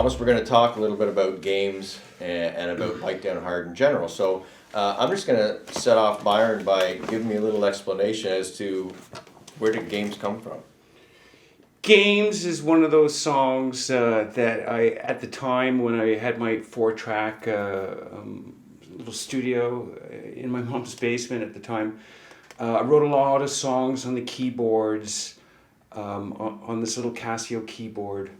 promised, we're going to talk a little bit about games and about Bike Down Hard in general. So I'm just going to set off Byron by giving me a little explanation as to where did games come from. Games is one of those songs that I, at the time when I had my 4-track little studio in my mom's basement at the time, I wrote a lot of songs on the keyboards, on this little Casio keyboard.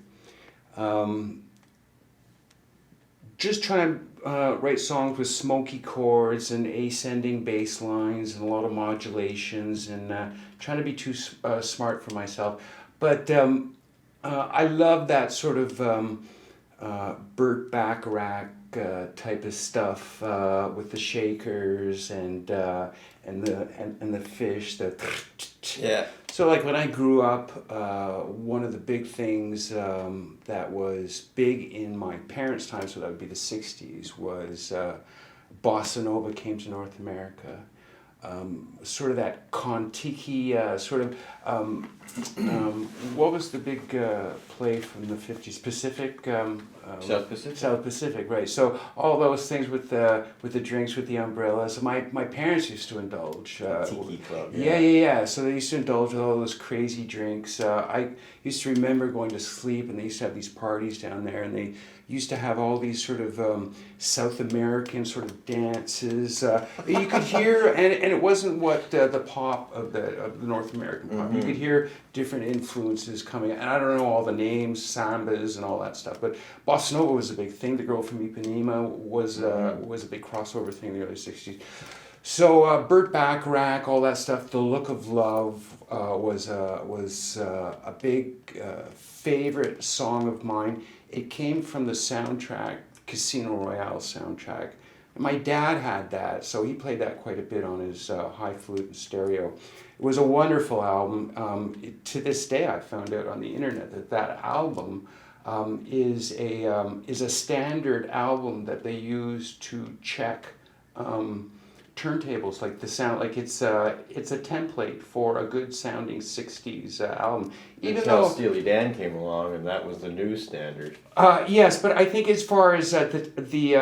Just trying to write songs with smoky chords and ascending bass lines and a lot of modulations, and trying to be too smart for myself. But I love that sort of Burt Bacharach type of stuff with the shakers and the fish. Yeah. So like when I grew up, one of the big things that was big in my parents' time, so that would be the 60s, was Bossa Nova came to North America. Sort of that Kon-Tiki what was the big play from the 50s? Pacific? South Pacific. South Pacific, right. So all those things with the drinks, with the umbrellas. My parents used to indulge. Tiki Club. Yeah. So they used to indulge with all those crazy drinks. I used to remember going to sleep, and they used to have these parties down there, and they used to have all these sort of South American sort of dances. You could hear, and it wasn't what the pop of the North American pop. Mm-hmm. You could hear different influences coming, and I don't know all the names, sambas and all that stuff, but Bossa Nova was a big thing. The Girl from Ipanema was a big crossover thing in the early 60s. So Burt Bacharach, all that stuff. The Look of Love was a big favorite song of mine. It came from the soundtrack, Casino Royale soundtrack. My dad had that, so he played that quite a bit on his high flute and stereo. It was a wonderful album. To this day, I found out on the internet that album is a standard album that they use to check turntables, like the sound, like it's a template for a good sounding 60s album. Even though Steely Dan came along and that was the new standard. Yes, but I think as far as the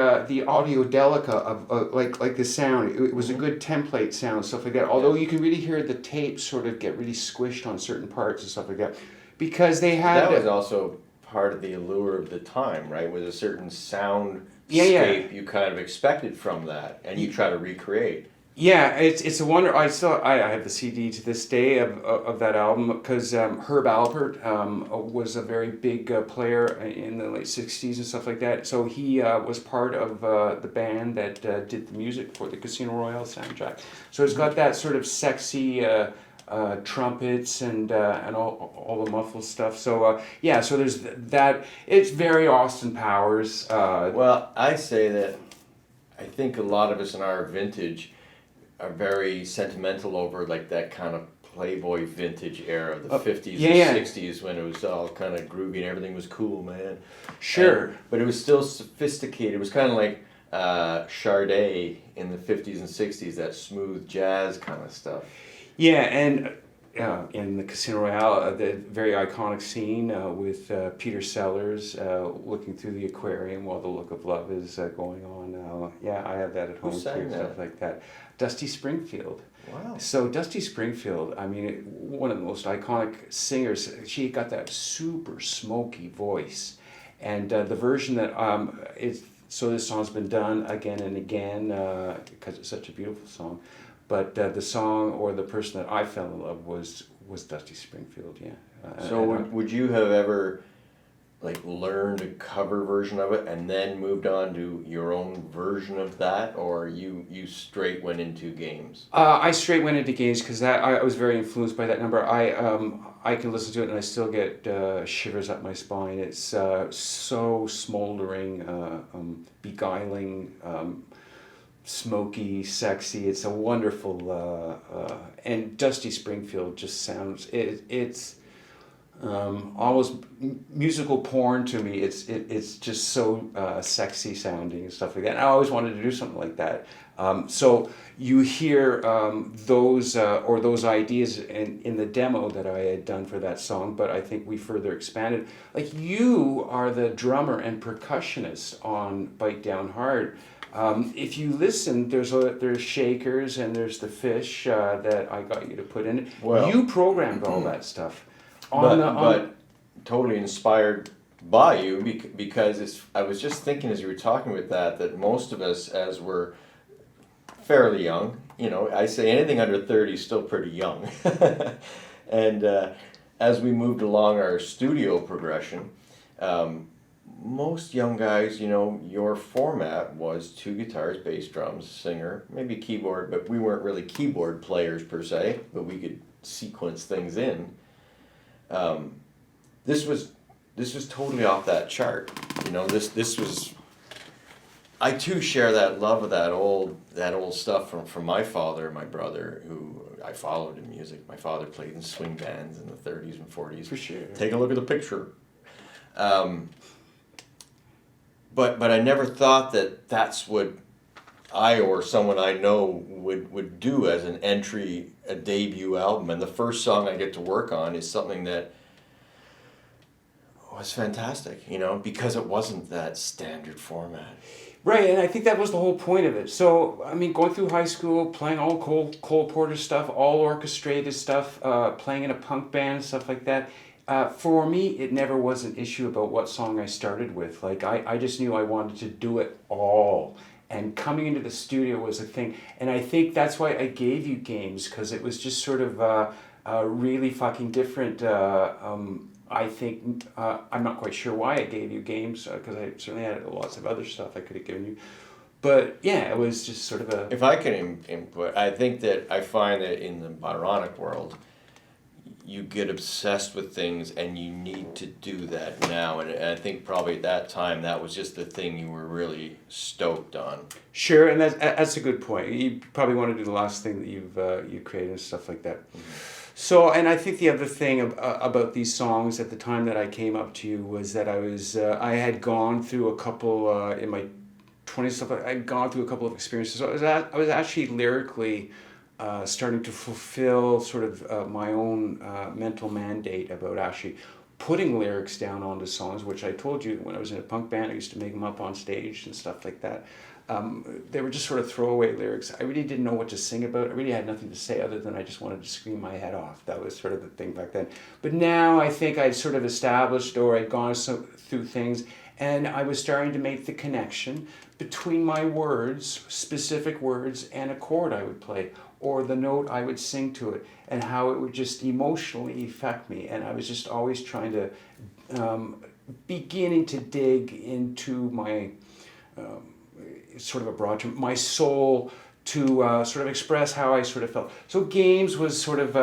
audio-delica of like the sound, it was a good template sound, stuff like that. Although you can really hear the tape sort of get really squished on certain parts and stuff like that, because they had that was also part of the allure of the time, right? With a certain sound. Yeah. You kind of expected from that, and you try to recreate. Yeah, it's a wonder. I have the CD to this day of that album, because Herb Alpert was a very big player in the late 60s and stuff like that. So he was part of the band that did the music for the Casino Royale soundtrack. So it's got that sort of sexy trumpets and all the muffled stuff. So so there's that. It's very Austin Powers. Well, I say that I think a lot of us in our vintage are very sentimental over like that kind of Playboy vintage era, the 50s and 60s, when it was all kind of groovy and everything was cool, man. Sure. But it was still sophisticated. It was kind of like Sade in the 50s and 60s, that smooth jazz kind of stuff. Yeah, and in the Casino Royale, the very iconic scene with Peter Sellers looking through the aquarium while The Look of Love is going on. I have that at home too, stuff like that. Dusty Springfield. Wow. So Dusty Springfield, I mean, one of the most iconic singers. She got that super smoky voice, and the version that so this song's been done again and again because it's such a beautiful song. But the song or the person that I fell in love was Dusty Springfield, yeah. So would you have ever like learned a cover version of it and then moved on to your own version of that, or you straight went into games? I straight went into games because I was very influenced by that number. I can listen to it and I still get shivers up my spine. It's so smoldering, beguiling. Smoky, sexy. It's a wonderful, and Dusty Springfield just sounds. It's almost musical porn to me. It's just so sexy sounding and stuff like that. And I always wanted to do something like that. So you hear those ideas in the demo that I had done for that song, but I think we further expanded. Like, you are the drummer and percussionist on Bite Down Hard. If you listen, there's Shakers and there's the Fish that I got you to put in. Well, you programmed all that stuff. But totally inspired by you, because I was just thinking as you were talking with that most of us, as we're fairly young, I say anything under 30 is still pretty young. And as we moved along our studio progression, most young guys, your format was 2 guitars, bass, drums, singer, maybe keyboard, but we weren't really keyboard players per se, but we could sequence things in. This was totally off that chart. This was. I too share that love of that old stuff from my father and my brother, who I followed in music. My father played in swing bands in the 30s and 40s. For sure. Take a look at the picture. But I never thought that that's what I or someone I know would do as an entry, a debut album. And the first song I get to work on is something that was fantastic, because it wasn't that standard format. Right, and I think that was the whole point of it. So, I mean, going through high school, playing all Cole Porter stuff, all orchestrated stuff, playing in a punk band, stuff like that. For me, it never was an issue about what song I started with. Like, I just knew I wanted to do it all. And coming into the studio was a thing. And I think that's why I gave you Games, because it was just sort of really fucking different. I think, I'm not quite sure why I gave you Games, because I certainly had lots of other stuff I could have given you. But yeah, it was just sort of a... If I can input, I think that I find that in the Byronic world, you get obsessed with things and you need to do that now. And I think probably at that time, that was just the thing you were really stoked on. Sure, and that's a good point. You probably want to do the last thing that you created and stuff like that. Mm-hmm. So, and I think the other thing about these songs at the time that I came up to you was that I had gone through a couple in my 20s stuff. I'd gone through a couple of experiences. So I was actually lyrically starting to fulfill sort of my own mental mandate about actually putting lyrics down onto songs, which I told you when I was in a punk band, I used to make them up on stage and stuff like that. They were just sort of throwaway lyrics. I really didn't know what to sing about. I really had nothing to say other than I just wanted to scream my head off. That was sort of the thing back then. But now I think I'd sort of established, or I'd gone through things, and I was starting to make the connection between my words, specific words, and a chord I would play, or the note I would sing to it, and how it would just emotionally affect me. And I was just always trying to, beginning to dig into my... sort of a broad term, my soul, to sort of express how I sort of felt. So Games was sort of,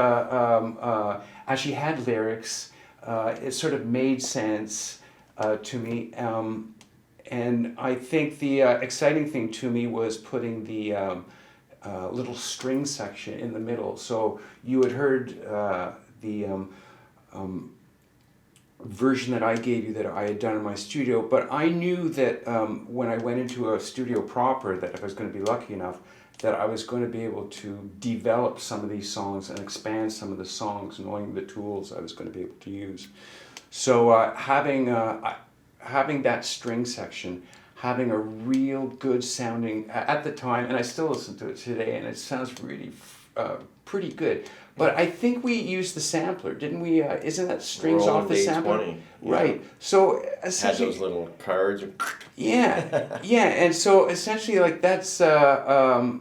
actually had lyrics. It sort of made sense to me. And I think the exciting thing to me was putting the little string section in the middle. So you had heard the version that I gave you that I had done in my studio, but I knew that when I went into a studio proper, that if I was going to be lucky enough, that I was going to be able to develop some of these songs and expand some of the songs, knowing the tools I was going to be able to use. So having that string section, having a real good sounding, at the time, and I still listen to it today, and it sounds really pretty good. But I think we used the sampler, didn't we? Isn't that strings off the sampler? 20, yeah. Right. So essentially, had those little cards. Yeah, yeah, and so essentially, like that's a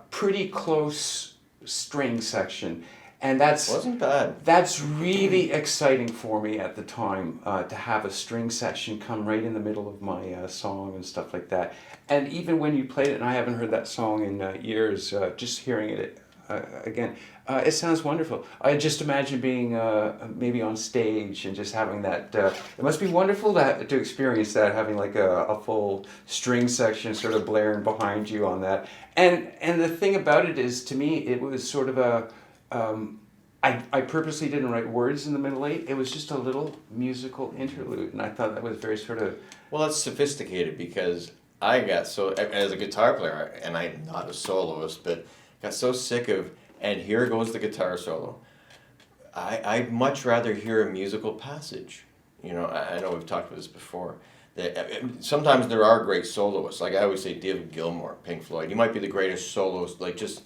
pretty close string section, and wasn't bad. That's really exciting for me at the time to have a string section come right in the middle of my song and stuff like that. And even when you played it, and I haven't heard that song in years, just hearing it. Again, it sounds wonderful. I just imagine being maybe on stage and just having that. It must be wonderful to experience that, having like a full string section sort of blaring behind you on that. And the thing about it is, to me, it was sort of I purposely didn't write words in the middle eight. It was just a little musical interlude, and I thought that was very sort of. Well, it's sophisticated because I got so, as a guitar player, and I'm not a soloist, but got so sick of, and here goes the guitar solo. I'd much rather hear a musical passage. You know, I know we've talked about this before. That sometimes there are great soloists. Like I always say, David Gilmour, Pink Floyd. He might be the greatest soloist. Like just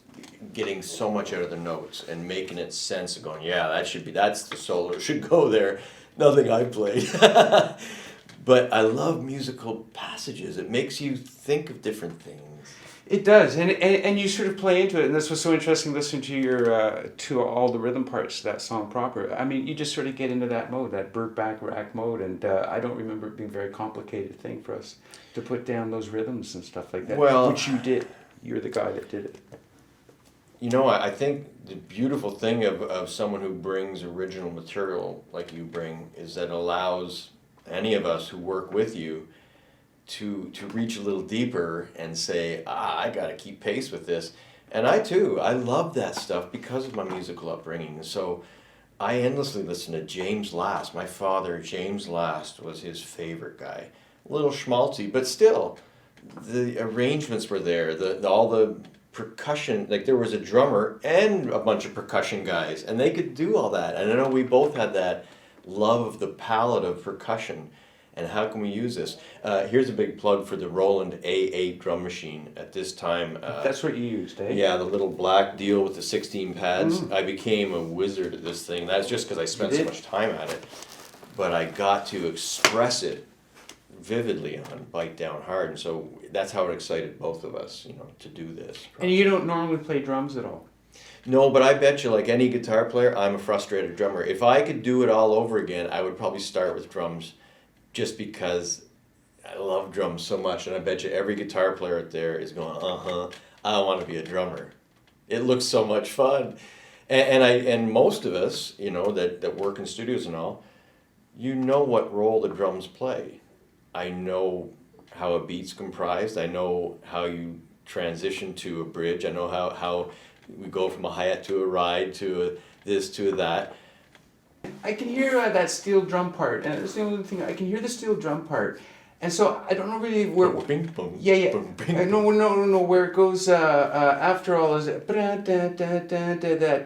getting so much out of the notes and making it sense and going, yeah, that's the solo. It should go there. Nothing I played. But I love musical passages. It makes you think of different things. It does, and you sort of play into it, and this was so interesting listening to your to all the rhythm parts of that song proper. I mean, you just sort of get into that mode, that Burt Bacharach mode, and I don't remember it being a very complicated thing for us to put down those rhythms and stuff like that, which you did. You're the guy that did it. You know, I think the beautiful thing of someone who brings original material like you bring is that it allows any of us who work with you to reach a little deeper and say, I got to keep pace with this. And I too, I love that stuff because of my musical upbringing. So I endlessly listen to James Last. My father, James Last, was his favorite guy. A little schmaltzy, but still, the arrangements were there. All the percussion, like there was a drummer and a bunch of percussion guys, and they could do all that. And I know we both had that love of the palette of percussion. And how can we use this? Here's a big plug for the Roland A8 drum machine. At this time, that's what you used, eh? Yeah, the little black deal with the 16 pads. I became a wizard at this thing. That's just because I spent so much time at it. But I got to express it vividly on Bite Down Hard, and so that's how it excited both of us, you know, to do this project. And you don't normally play drums at all? No, but I bet you, like any guitar player, I'm a frustrated drummer. If I could do it all over again, I would probably start with drums. Just because I love drums so much, and I bet you every guitar player out there is going, I want to be a drummer. It looks so much fun. And most of us, you know, that work in studios and all, you know what role the drums play. I know how a beat's comprised. I know how you transition to a bridge. I know how we go from a hi-hat to a ride to a this to a that. I can hear that steel drum part, and that's the only thing. I can hear the steel drum part, and so I don't know really where. Bing, boom, yeah. Boom, bing, no. Where it goes after all is that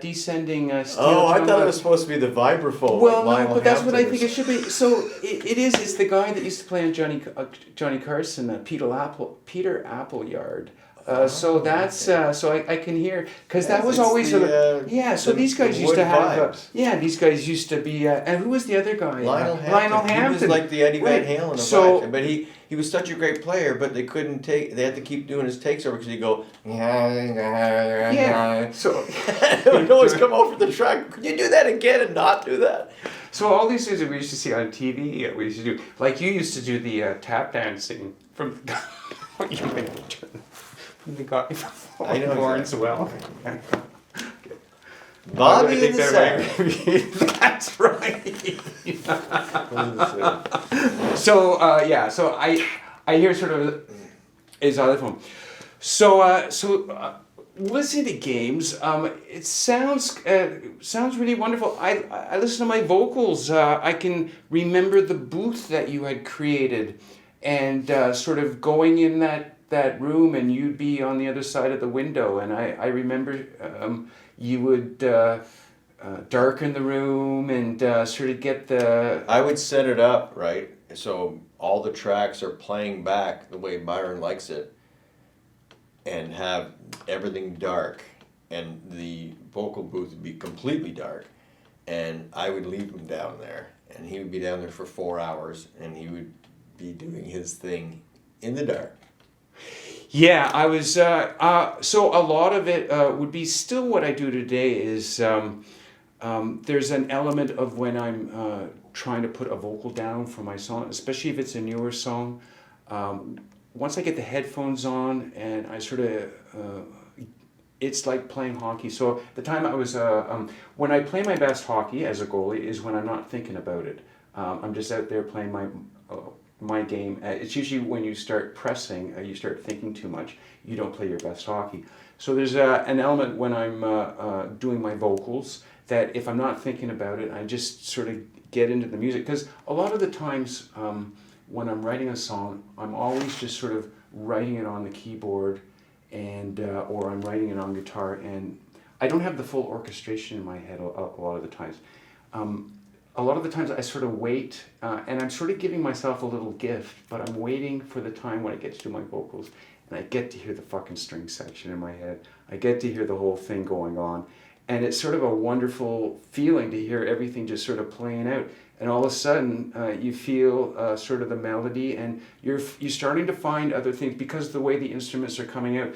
descending steel. Oh, drum. I thought it was supposed to be the vibraphone. Well, like no, but that's what I think it should be. So it is. It's the guy that used to play on Johnny Carson, Peter Appleyard. So that's so I can hear because that was always So these guys used to have these guys used to be and who was the other guy? Lionel Hampton. He was like the Eddie Van Halen of Vibe. But he was such a great player, but they couldn't take. They had to keep doing his takes over because he'd go So it would always come over the track. Could you do that again and not do that? So all these things that we used to see on TV, we used to do like you used to do the tap dancing from. The guy from Lawrence Well. Bobby and the Sound. That's right. So I hear sort of his other phone. So listening to games, it sounds really wonderful. I listen to my vocals. I can remember the booth that you had created, and sort of going in that room, and you'd be on the other side of the window, and I remember you would darken the room and sort of get the... I would set it up, right, so all the tracks are playing back the way Byron likes it, and have everything dark, and the vocal booth would be completely dark, and I would leave him down there, and he would be down there for 4 hours, and he would be doing his thing in the dark. Yeah, I was, so a lot of it would be still what I do today is there's an element of when I'm trying to put a vocal down for my song, especially if it's a newer song. Once I get the headphones on and I sort of, it's like playing hockey. So the time I was, when I play my best hockey as a goalie is when I'm not thinking about it. I'm just out there playing my game. It's usually when you start pressing, you start thinking too much, you don't play your best hockey. So there's an element when I'm doing my vocals that if I'm not thinking about it, I just sort of get into the music. Because a lot of the times when I'm writing a song, I'm always just sort of writing it on the keyboard, and or I'm writing it on guitar, and I don't have the full orchestration in my head a lot of the times. A lot of the times I sort of wait, and I'm sort of giving myself a little gift, but I'm waiting for the time when I get to do my vocals, and I get to hear the fucking string section in my head. I get to hear the whole thing going on, and it's sort of a wonderful feeling to hear everything just sort of playing out. And all of a sudden, you feel sort of the melody, and you're starting to find other things because the way the instruments are coming out.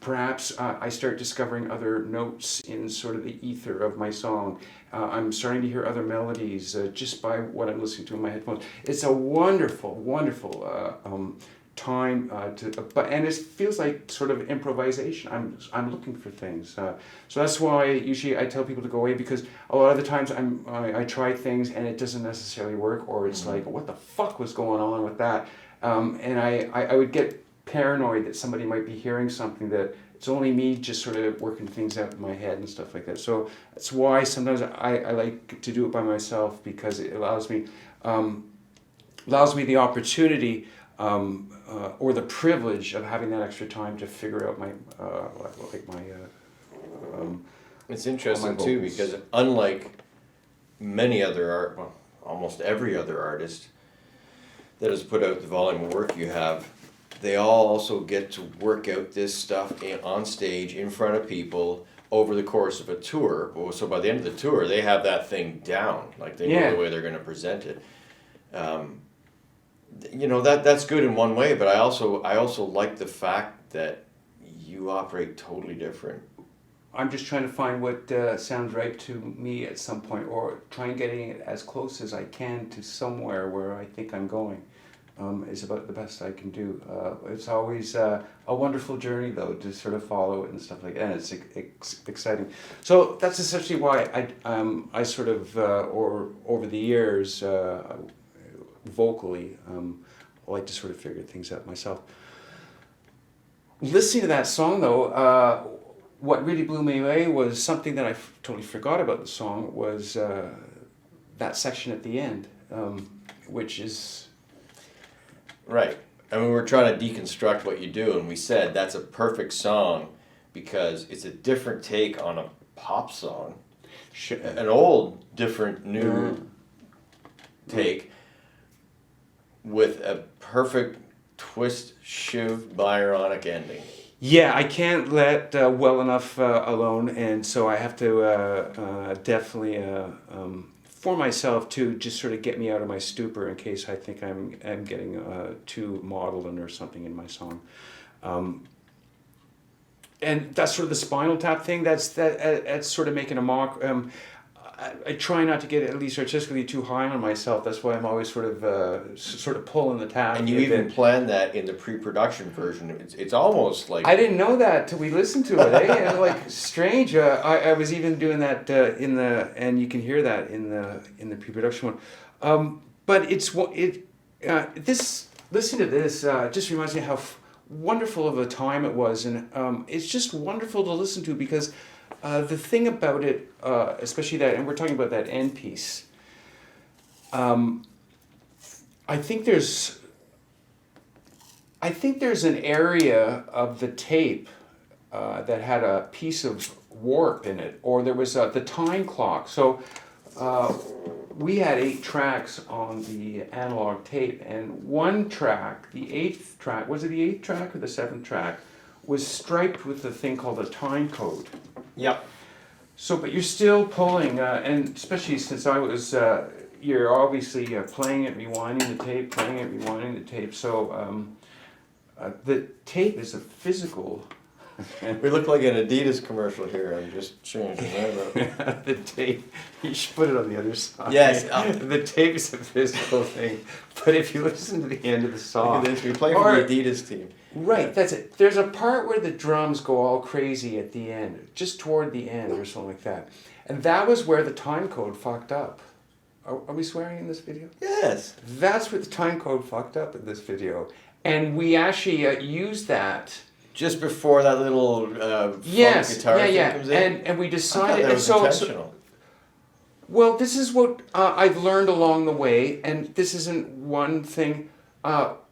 Perhaps I start discovering other notes in sort of the ether of my song. I'm starting to hear other melodies just by what I'm listening to in my headphones. It's a wonderful, wonderful time and it feels like sort of improvisation. I'm looking for things, so that's why usually I tell people to go away, because a lot of the times I try things and it doesn't necessarily work, or it's like, what the fuck was going on with that, and I would get paranoid that somebody might be hearing something that it's only me just sort of working things out in my head and stuff like that. So that's why sometimes I like to do it by myself, because it allows me the opportunity or the privilege of having that extra time to figure out my It's interesting too, because unlike many other almost every other artist that has put out the volume of work you have, they all also get to work out this stuff on stage in front of people over the course of a tour. So by the end of the tour, they have that thing down, like they know the way they're going to present it. That's good in one way, but I also like the fact that you operate totally different. I'm just trying to find what sounds right to me at some point, or try and getting it as close as I can to somewhere where I think I'm going. Is about the best I can do. It's always a wonderful journey, though, to sort of follow it and stuff like that. And it's exciting. So that's essentially why I sort of, or over the years, vocally, I like to sort of figure things out myself. Listening to that song, though, what really blew me away was something that I totally forgot about the song, was that section at the end, which is... Right. I mean, we're trying to deconstruct what you do, and we said that's a perfect song because it's a different take on a pop song. Sure. An old, different, new take with a perfect twist, shiv, Byronic ending. Yeah, I can't let well enough alone, and so I have to definitely... for myself to just sort of get me out of my stupor in case I think I'm getting too maudlin or something in my song, and that's sort of the Spinal Tap thing. That's sort of making a mock. I try not to get at least artistically too high on myself. That's why I'm always sort of pulling the tap. And you even planned that in the pre-production version. It's almost like... I didn't know that till we listened to it. And like strange. I was even doing that in the, and you can hear that in the pre-production one. But this listening to this just reminds me how wonderful of a time it was, and it's just wonderful to listen to, because the thing about it, especially that, and we're talking about that end piece, I think there's an area of the tape that had a piece of warp in it, or there was the time clock. So we had 8 tracks on the analog tape, and one track, the 8th track, was it the 8th track or the 7th track, was striped with a thing called a time code. Yep. So, but you're still pulling, and especially since I was, you're obviously playing it, rewinding the tape, playing it, rewinding the tape. So the tape is a physical... We look like an Adidas commercial here. I'm just changing that. The tape, you should put it on the other side. Yes. The tape is a physical thing. But if you listen to the end of the song... Look at this, we play for the Adidas team. Right, that's it. There's a part where the drums go all crazy at the end, just toward the end or something like that. And that was where the time code fucked up. Are we swearing in this video? Yes. That's where the time code fucked up in this video. And we actually used that... Just before that little funk guitar thing comes in? And we decided... I thought that was intentional. Well, this is what I've learned along the way, and this isn't one thing.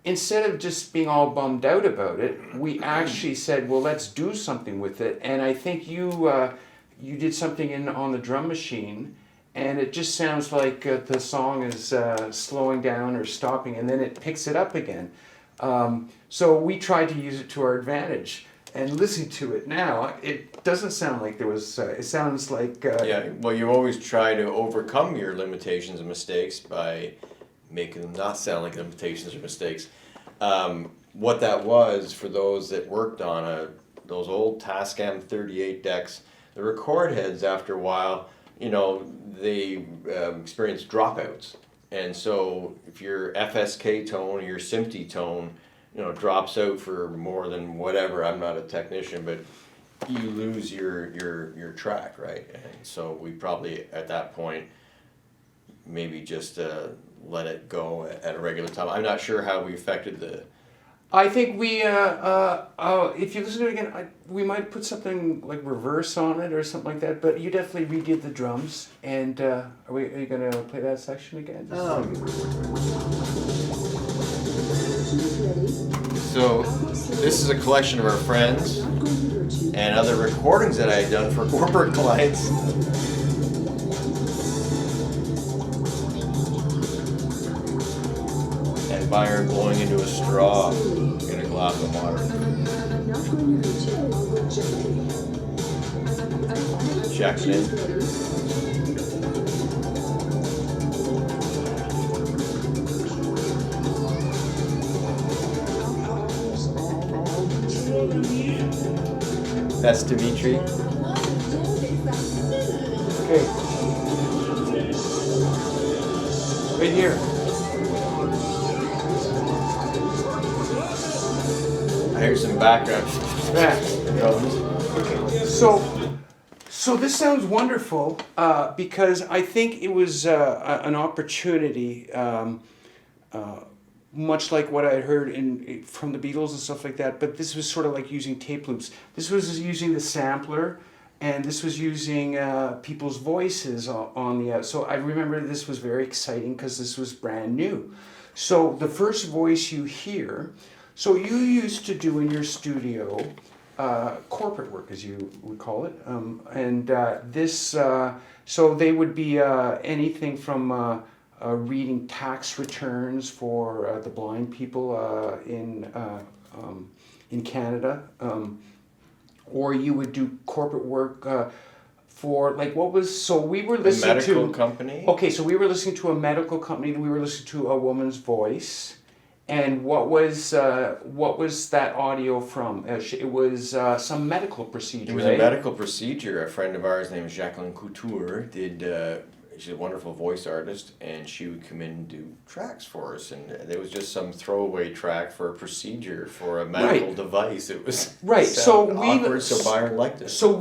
Instead of just being all bummed out about it, we actually said, "Well, let's do something with it." And I think you did something on the drum machine, and it just sounds like the song is slowing down or stopping, and then it picks it up again. So we tried to use it to our advantage. And listening to it now, it doesn't sound like there was. It sounds like. Yeah, well, you always try to overcome your limitations and mistakes by making them not sound like limitations or mistakes. What that was for those that worked on those old Tascam 38 decks, the record heads after a while, they experience dropouts, and so if your FSK tone or your SMPTE tone drops out for more than whatever. I'm not a technician, but you lose your track, right? And so we probably at that point maybe just let it go at a regular time. I'm not sure how we affected the. I think we, if you listen to it again, we might put something like reverse on it or something like that. But you definitely redid the drums. And are you going to play that section again? So this is a collection of our friends and other recordings that I had done for corporate clients. And Byron blowing into a straw in a glass of water. Check it in. That's Dimitri. Okay. Right here. I hear some background. Yeah. Okay. So this sounds wonderful because I think it was an opportunity, much like what I heard from the Beatles and stuff like that. But this was sort of like using tape loops. This was using the sampler, and this was using people's voices on the. So I remember this was very exciting because this was brand new. So the first voice you hear. So you used to do in your studio corporate work, as you would call it, and this. So they would be anything from reading tax returns for the blind people in Canada, or you would do corporate work for like what was. So we were listening to a medical company. Okay, so we were listening to a medical company. We were listening to a woman's voice. And what was that audio from? It was some medical procedure. It was a medical procedure. A friend of ours named Jacqueline Couture did. She's a wonderful voice artist, and she would come in and do tracks for us. And there was just some throwaway track for a procedure for a medical device. It was right. So awkward. So Byron liked it. So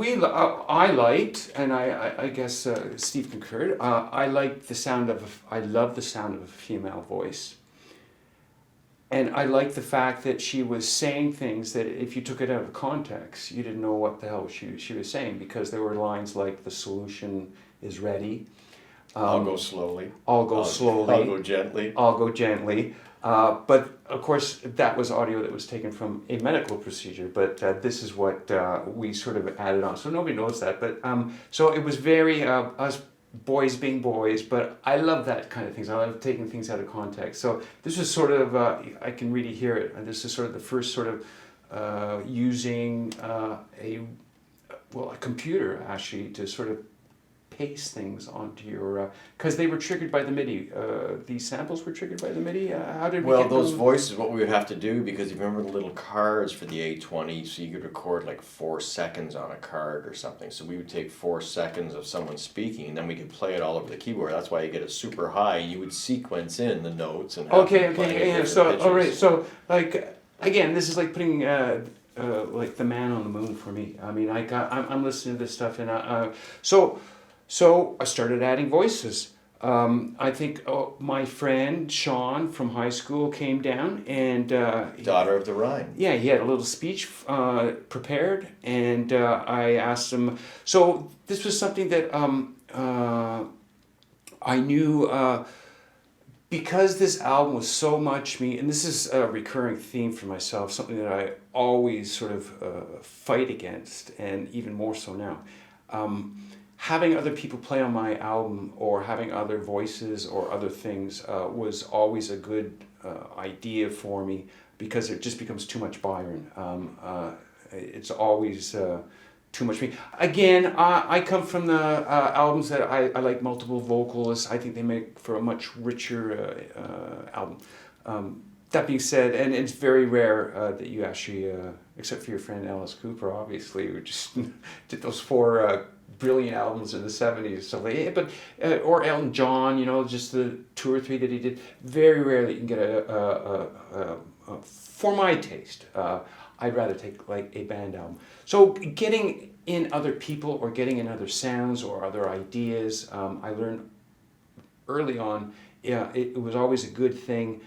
I liked, and I guess Steve concurred. I liked the sound of. I love the sound of a female voice. And I like the fact that she was saying things that if you took it out of context, you didn't know what the hell she was saying, because there were lines like, the solution is ready. I'll go slowly. I'll go slowly. I'll go gently. I'll go gently. But of course, that was audio that was taken from a medical procedure. But this is what we sort of added on. So nobody knows that. But so it was very, us boys being boys, but I love that kind of things. I love taking things out of context. So this is sort of, I can really hear it. And this is sort of the first sort of using a computer actually to sort of paste things onto your, because they were triggered by the MIDI. These samples were triggered by the MIDI. How did we Well, get those them? voices, what we would have to do, because you remember the little cards for the A20, so you could record like 4 seconds on a card or something. So we would take 4 seconds of someone speaking, and then we could play it all over the keyboard. That's why you get it super high. You would sequence in the notes and have them playing at different So pitches. all right, so like again, this is like putting like the man on the moon for me. I mean, I'm listening to this stuff, and so I started adding voices. I think my friend Sean from high school came down, and Daughter of the Rhine. yeah, he had a little speech prepared, and I asked him. So this was something that I knew because this album was so much me, and this is a recurring theme for myself, something that I always sort of fight against, and even more so now. Having other people play on my album or having other voices or other things was always a good idea for me, because it just becomes too much Byron. It's always too much me. Again, I come from the albums that I like multiple vocalists. I think they make for a much richer album. That being said, and it's very rare that you actually, except for your friend Alice Cooper, obviously, who just did those 4 brilliant albums in the 70s. So, but or Elton John, you know, just the 2 or 3 that he did. Very rare that you can get for my taste. I'd rather take like a band album. So getting in other people or getting in other sounds or other ideas, I learned early on, it was always a good thing.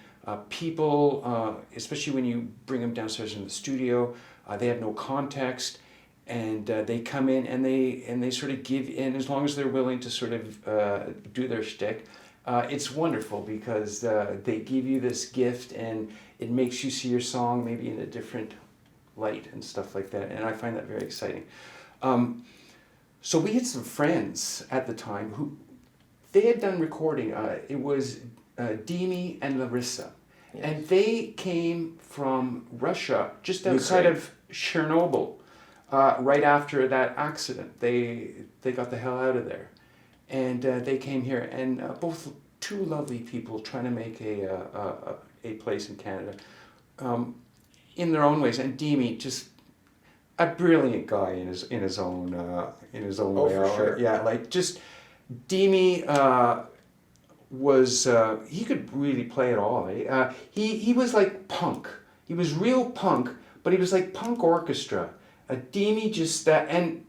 People, especially when you bring them downstairs in the studio, they have no context, and they come in and they sort of give in, as long as they're willing to sort of do their shtick. It's wonderful because they give you this gift, and it makes you see your song maybe in a different light and stuff like that, and I find that very exciting. So we had some friends at the time who they had done recording. It was Demi and Larissa, yes. And they came from Russia, just outside of Chernobyl, right after that accident. They got the hell out of there, and they came here, and both 2 lovely people trying to make a place in Canada. In their own ways, and Demi, just a brilliant guy in his own way. For sure. Yeah, like just Demi was he could really play it all. He was like punk. He was real punk, but he was like punk orchestra. Demi just and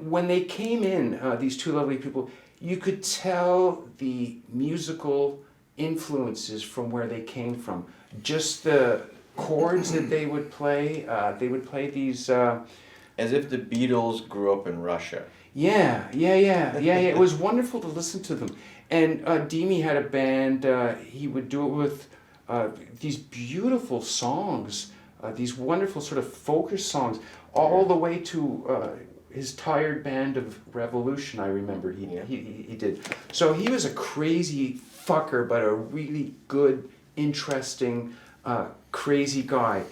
when they came in, these 2 lovely people, you could tell the musical influences from where they came from. Just the chords that they would play these as if the Beatles grew up in Russia. Yeah. It was wonderful to listen to them. And Demi had a band. He would do it with these beautiful songs, these wonderful sort of folkish songs, all the way to his Tired Band of Revolution. I remember he did. So he was a crazy fucker, but a really good, interesting, crazy guy.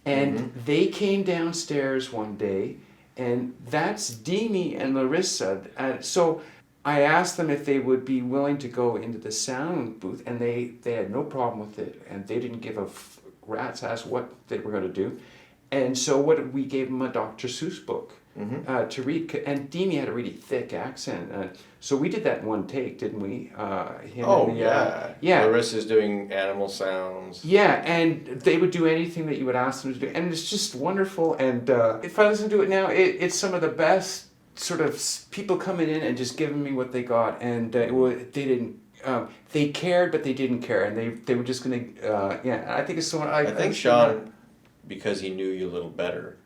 And they came downstairs one day, and that's Demi and Larissa. So I asked them if they would be willing to go into the sound booth, and they had no problem with it, and they didn't give a rat's ass what they were going to do. And so we gave them a Dr. Seuss book to read, and Demi had a really thick accent. So we did that in one take, didn't we? Yeah. Larissa's doing animal sounds. Yeah, and they would do anything that you would ask them to do, and it's just wonderful. And if I listen to it now, it's some of the best sort of people coming in and just giving me what they got, and they didn't. They cared, but they didn't care, and they were just gonna. I think it's so. I think Sean, because he knew you a little better,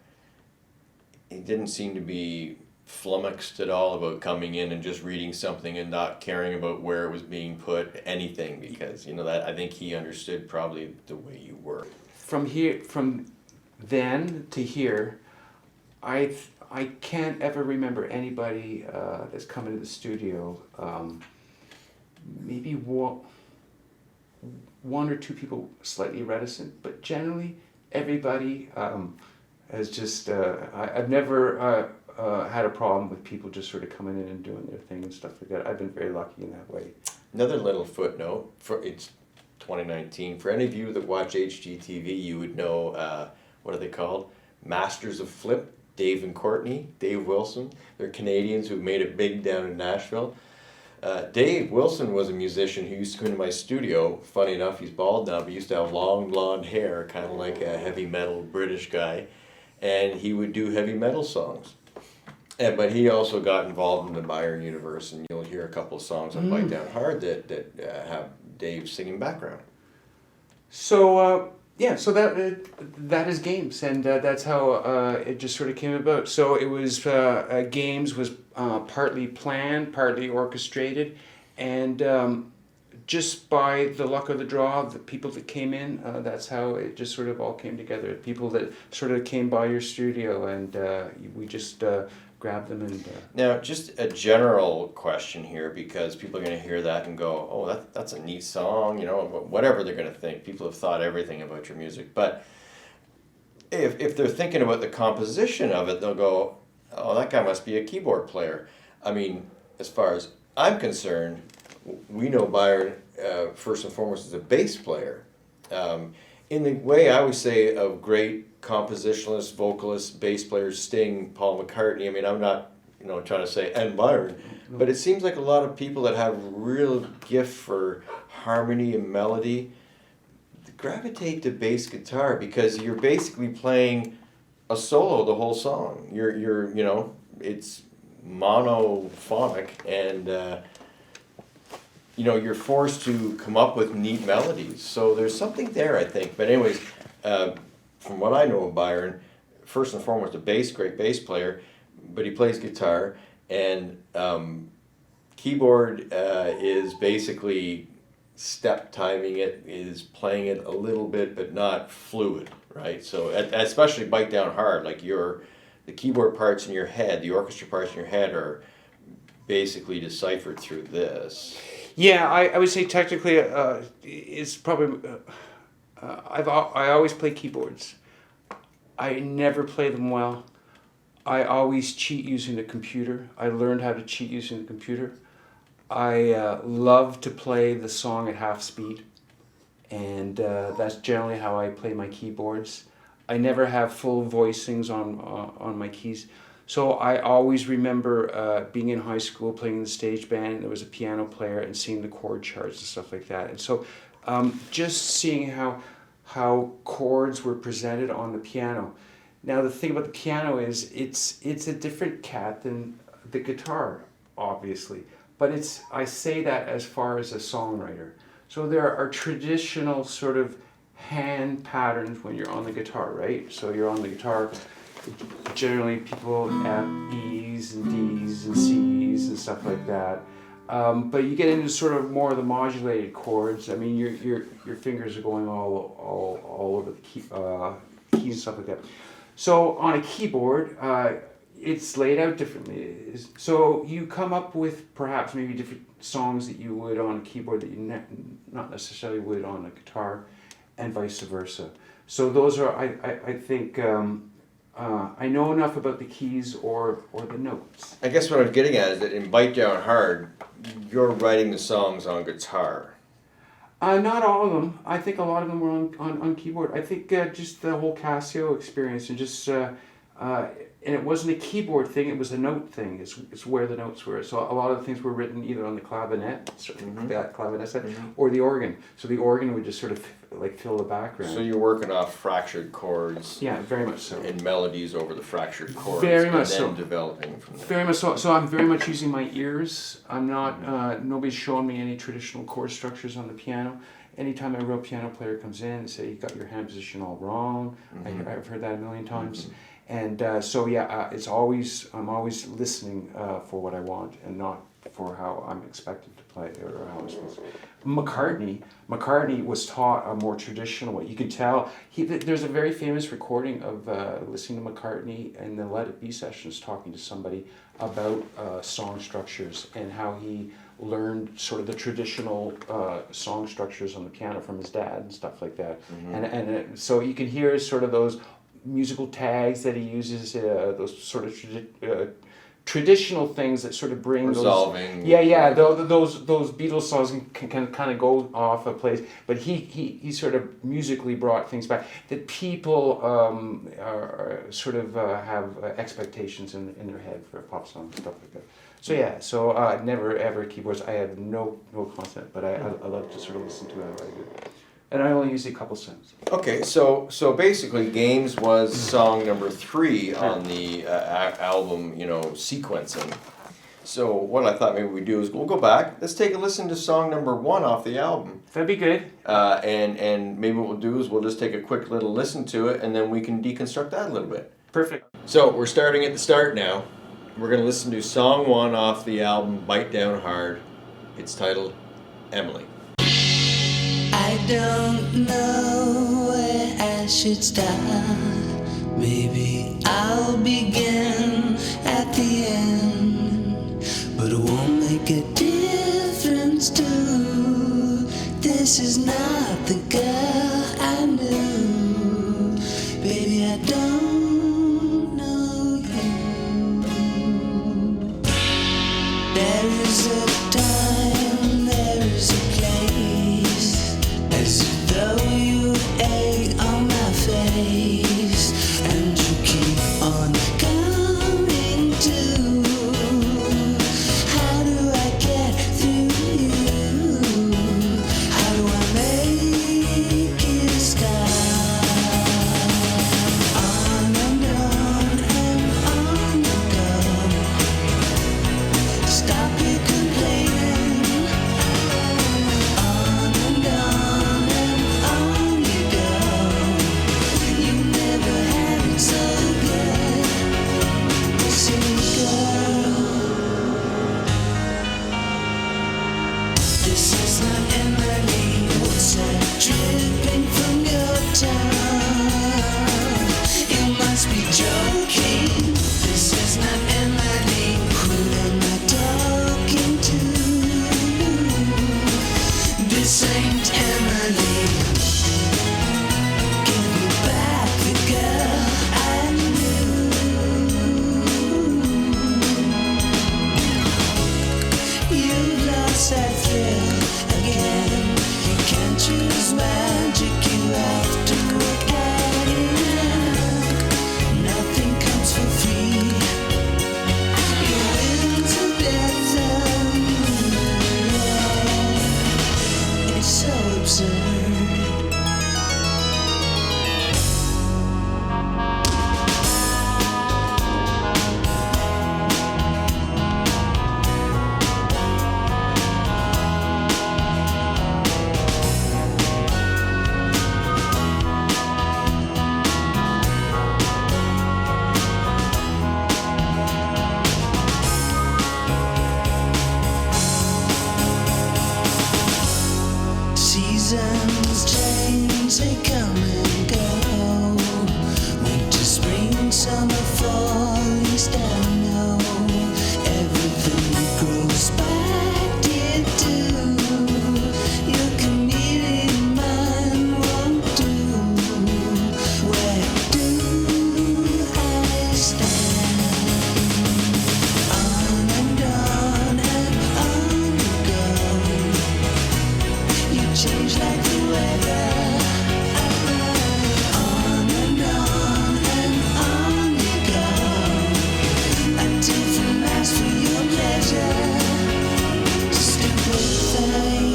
he didn't seem to be flummoxed at all about coming in and just reading something and not caring about where it was being put, anything, because that I think he understood probably the way you were. From then to here, I can't ever remember anybody that's come into the studio. Maybe one or two people slightly reticent, but generally everybody has just. I've never had a problem with people just sort of coming in and doing their thing and stuff like that. I've been very lucky in that way. Another little footnote, it's 2019. For any of you that watch HGTV, you would know, what are they called? Masters of Flip, Dave and Courtney, Dave Wilson. They're Canadians who've made it big down in Nashville. Dave Wilson was a musician who used to come into my studio. Funny enough, he's bald now, but he used to have long blonde hair, kind of like a heavy metal British guy. And he would do heavy metal songs. But he also got involved in the Byron universe, and you'll hear a couple of songs on Bite Down Hard that have Dave singing background. So so that is Games, and that's how it just sort of came about. So it was Games was partly planned, partly orchestrated, And just by the luck of the draw, the people that came in, that's how it just sort of all came together. People that sort of came by your studio, and we just grabbed them. And Now, just a general question here, because people are going to hear that and go, oh, that's a neat song, whatever they're going to think. People have thought everything about your music. But if they're thinking about the composition of it, they'll go, oh, that guy must be a keyboard player. I mean, as far as I'm concerned, we know Byron, first and foremost, as a bass player. In the way I always say of great compositionalists, vocalists, bass players, Sting, Paul McCartney, I mean, I'm not trying to say, and Byron, but it seems like a lot of people that have real gift for harmony and melody gravitate to bass guitar, because you're basically playing a solo the whole song. It's monophonic, and you're forced to come up with neat melodies. So there's something there, I think. But anyways, from what I know of Byron, first and foremost a great bass player, but he plays guitar, and keyboard is basically step timing it, is playing it a little bit, but not fluid, right? So especially Bite Down Hard, like the keyboard parts in your head, the orchestra parts in your head are basically deciphered through this. Yeah, I would say technically it's probably, I always play keyboards. I never play them well. I always cheat using the computer. I learned how to cheat using the computer. I love to play the song at half speed, and that's generally how I play my keyboards. I never have full voicings on my keys. So I always remember being in high school, playing in the stage band, and there was a piano player, and seeing the chord charts and stuff like that. And so just seeing how chords were presented on the piano. Now the thing about the piano is it's a different cat than the guitar, obviously. But I say that as far as a songwriter. So there are traditional sort of hand patterns when you're on the guitar, right? So you're on the guitar. Generally, people have E's and D's and C's and stuff like that. But you get into sort of more of the modulated chords. I mean, your fingers are going all over the keys and stuff like that. So on a keyboard, it's laid out differently. So you come up with perhaps maybe different songs that you would on a keyboard that you not necessarily would on a guitar, and vice versa. So those are, I think. I know enough about the keys or the notes. I guess what I'm getting at is that in Bite Down Hard, you're writing the songs on guitar. Not all of them. I think a lot of them were on keyboard. I think just the whole Casio experience, and just and it wasn't a keyboard thing, it was a note thing. It's where the notes were. So a lot of the things were written either on the clavinet, that clavinet set, or the organ. So the organ would just sort of like fill the background. So you're working off fractured chords. Yeah, very much so. And melodies over the fractured chords. Very much so. And then developing from there. Very much so. So I'm very much using my ears. I'm not, nobody's showing me any traditional chord structures on the piano. Anytime a real piano player comes in and say, you got your hand position all wrong, I've heard that a million times. And I'm always listening for what I want and not for how I'm expected to play or how I'm supposed to. McCartney was taught a more traditional way. You can tell, there's a very famous recording of listening to McCartney in the Let It Be sessions talking to somebody about song structures and how he learned sort of the traditional song structures on the piano from his dad and stuff like that. And so you can hear sort of those musical tags that he uses, those sort of traditional things that sort of bring resolving. Those Beatles songs can kind of go off a place, but he sort of musically brought things back that people are sort of have expectations in their head for pop songs and stuff like that. So never ever keyboards. I have no concept, but I love to sort of listen to it. And I only use a couple cents. Okay, so basically, Games was song number 3 on the album, sequencing. So what I thought maybe we'd do is we'll go back. Let's take a listen to song number 1 off the album. That'd be good. And maybe what we'll do is we'll just take a quick little listen to it, and then we can deconstruct that a little bit. Perfect. So we're starting at the start now. We're going to listen to song 1 off the album, Bite Down Hard. It's titled Emily. I don't know where I should start. Maybe I'll begin at the end, but it won't make a difference too. This is not the girl I knew. Baby, I don't know you. There is a time, there is a place, as though you egg on my face, and you keep on coming to. How do I get through you? How do I make it stop? On and on and on you go. Stop your complaining. On and on you go. You never had it so good. Listen, girl, this is not Emily. What's that dripping from your tongue? You must be joking. This is not Emily. Who am I talking to? This ain't Emily. Give me back the girl I knew. You've lost that thrill again. You can't choose magic, you have to work at it. Nothing comes for free. Your winds are better. It's so absurd. Seasons change, they come and go. Winter, spring, summer, fall, east and know. Everything grows back, dear, too. Your chameleon mind won't do. Where do I stand? On and on you go. You change like the weather. On and on you go. A different mask for your pleasure. Stupid thing.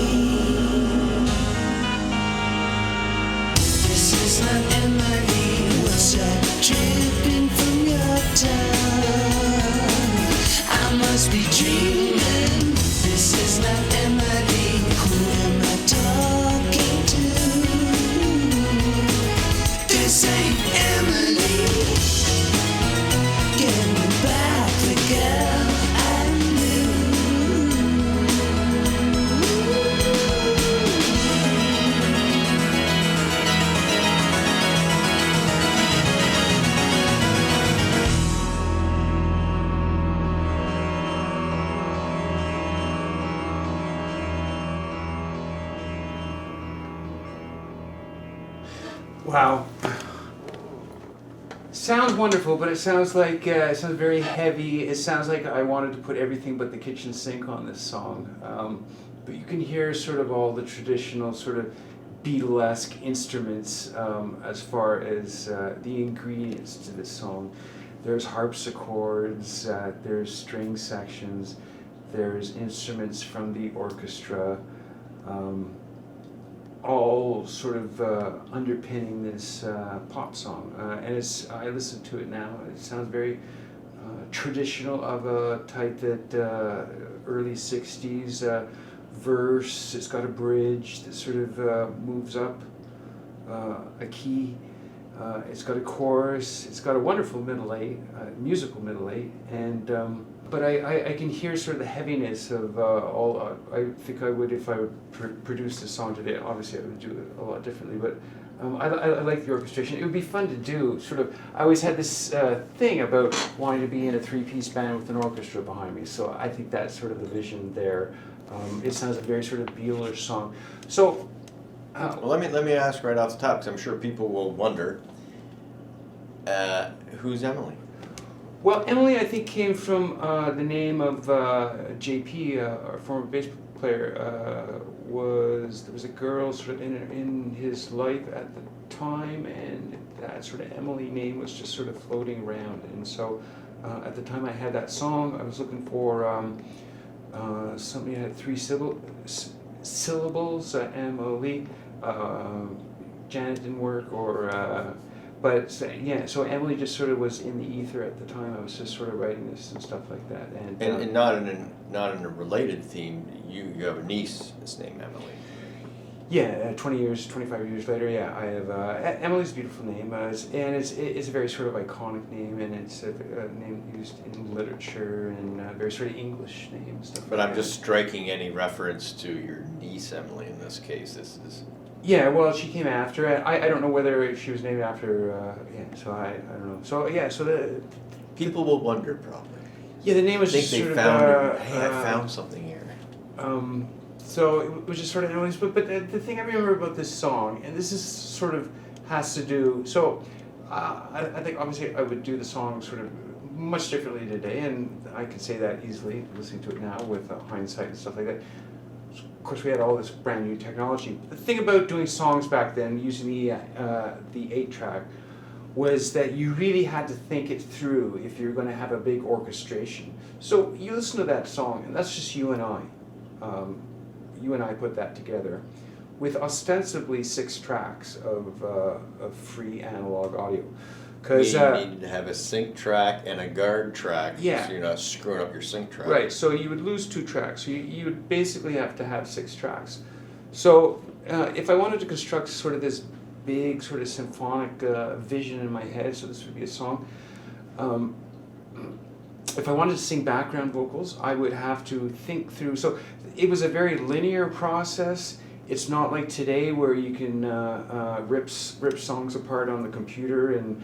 This is not Emily. What's that dripping from your tongue? I must be dreaming. This is not Emily. Who am I talking to? This ain't Emily. Give me back the girl I knew. Wow. Sounds wonderful, but it sounds like it sounds very heavy. It sounds like I wanted to put everything but the kitchen sink on this song. But you can hear sort of all the traditional sort of Beatlesque instruments as far as the ingredients to this song. There's harpsichords, there's string sections, there's instruments from the orchestra, all sort of underpinning this pop song. And I listen to it now, it sounds very traditional of a type that early 60s verse. It's got a bridge that sort of moves up a key. It's got a chorus. It's got a wonderful middle eight, musical middle eight, and but I can hear sort of the heaviness of all. I think I would if I would produce this song today. Obviously, I would do it a lot differently, but. I like the orchestration. It would be fun to do. Sort of, I always had this thing about wanting to be in a three-piece band with an orchestra behind me. So I think that's sort of the vision there. It sounds a very sort of Bueller song. So, well, let me ask right off the top, because I'm sure people will wonder, who's Emily? Well, Emily, I think, came from the name of JP, our former bass player. There was a girl sort of in his life at the time, and that sort of Emily name was just sort of floating around. And so, at the time I had that song, I was looking for something that had three syllables. Emily. Janet didn't work, but yeah, so Emily just sort of was in the ether at the time. I was just sort of writing this and stuff like that, and not in a related theme. You have a niece that's named Emily. Yeah, 25 years later, yeah, I have Emily's a beautiful name, and it's a very sort of iconic name, and it's a name used in literature and a very sort of English name and stuff. But I'm just striking any reference to your niece Emily in this case. This is. Yeah, well, she came after it. I don't know whether she was named after. So I don't know. So yeah, so the people will wonder probably. Yeah, the name was think just they sort found of. Hey, I found something here. So it was just sort of Emily's, but the thing I remember about this song, and this is sort of has to do. So I think obviously I would do the song sort of much differently today, and I can say that easily listening to it now with hindsight and stuff like that. Of course, we had all this brand new technology. The thing about doing songs back then, using the 8-track, was that you really had to think it through if you're going to have a big orchestration. So you listen to that song, and that's just you and I. You and I put that together with ostensibly 6 tracks of free analog audio. Because you needed to have a sync track and a guard track, yeah. So you're not screwing up your sync track. Right, so you would lose 2 tracks. So you would basically have to have 6 tracks. So if I wanted to construct sort of this big sort of symphonic vision in my head, so this would be a song, if I wanted to sing background vocals, I would have to think through. So it was a very linear process. It's not like today where you can rip songs apart on the computer and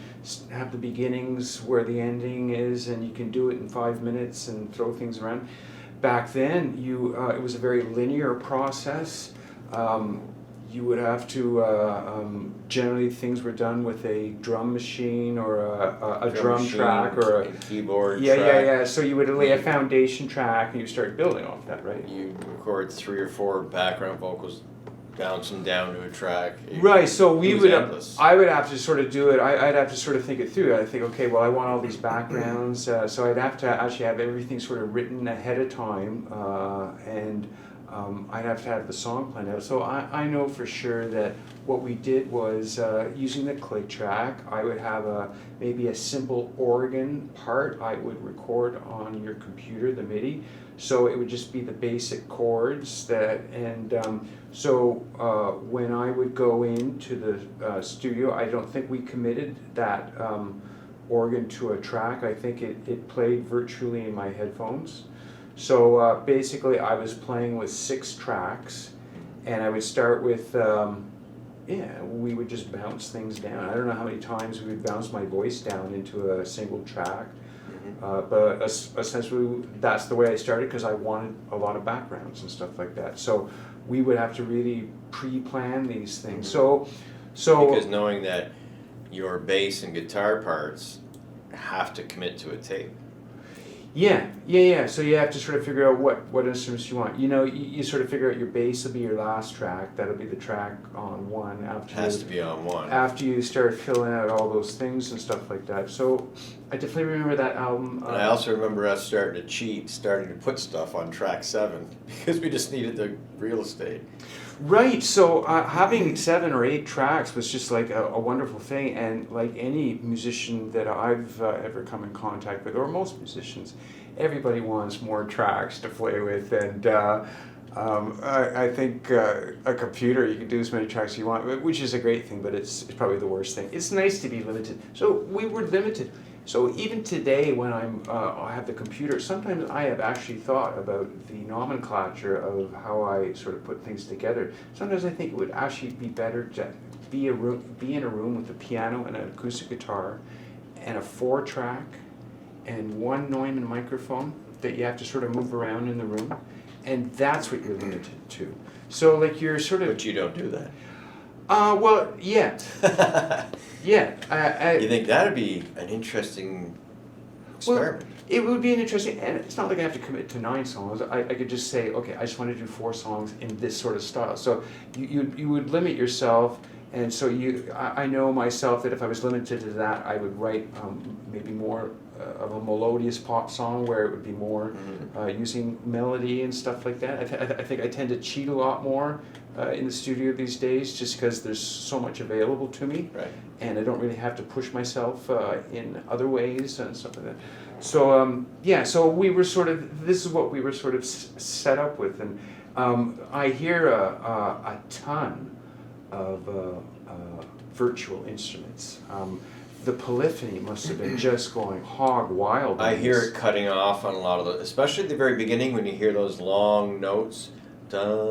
have the beginnings where the ending is, and you can do it in 5 minutes and throw things around. Back then, it was a very linear process. You would have to, generally things were done with a drum machine or a drum track or a keyboard track. Yeah. So you would lay a foundation track and you start building off that, right? You record 3 or 4 background vocals, bounce them down to a track. Right, so I would have to sort of do it, I'd have to sort of think it through. I'd think, okay, well, I want all these backgrounds, so I'd have to actually have everything sort of written ahead of time, and I'd have to have the song planned out. So I know for sure that what we did was, using the click track, I would have maybe a simple organ part I would record on your computer, the MIDI. So it would just be the basic chords so when I would go into the studio, I don't think we committed that organ to a track. I think it played virtually in my headphones. So basically I was playing with 6 tracks, and I would start with, we would just bounce things down. I don't know how many times we would bounce my voice down into a single track, but essentially that's the way I started because I wanted a lot of backgrounds and stuff like that. So we would have to really pre-plan these things. So because knowing that your bass and guitar parts have to commit to a tape. Yeah. So you have to sort of figure out what instruments you want. You sort of figure out your bass will be your last track. That'll be the track on 1 after. Has to be on 1. After you start filling out all those things and stuff like that. So I definitely remember that album. And I also remember us starting to put stuff on track 7 because we just needed the real estate. Right, so having 7 or 8 tracks was just like a wonderful thing, and like any musician that I've ever come in contact with, or most musicians, everybody wants more tracks to play with, and I think a computer, you can do as many tracks as you want, which is a great thing, but it's probably the worst thing. It's nice to be limited. So we were limited. So even today, when I have the computer, sometimes I have actually thought about the nomenclature of how I sort of put things together. Sometimes I think it would actually be better to be in a room with a piano and an acoustic guitar, and a 4-track, and one Neumann microphone that you have to sort of move around in the room, and that's what you're limited to. So like you're sort of. But you don't do that. Well, yet. Yeah. You think that'd be an interesting experiment? Well, it would be an interesting, and it's not like I have to commit to 9 songs. I could just say, okay, I just want to do 4 songs in this sort of style. So you would limit yourself, and so I know myself that if I was limited to that, I would write maybe more of a melodious pop song where it would be more using melody and stuff like that. I think I tend to cheat a lot more in the studio these days, just because there's so much available to me, Right. and I don't really have to push myself in other ways and stuff like that. So so we were sort of, this is what we were sort of set up with, and I hear a ton of virtual instruments. The polyphony must have been just going hog wild. I hear it cutting off on a lot of those, especially at the very beginning when you hear those long notes. Because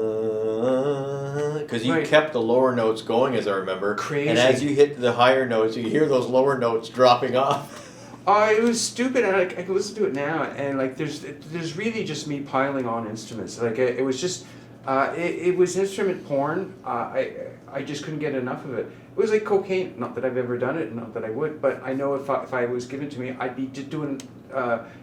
you kept the lower notes going, as I remember. Crazy. And as you hit the higher notes, you hear those lower notes dropping off. It was stupid, and I can listen to it now, and like there's really just me piling on instruments. Like it was just, it was instrument porn. I just couldn't get enough of it. It was like cocaine. Not that I've ever done it, not that I would, but I know if I was given to me, I'd be just doing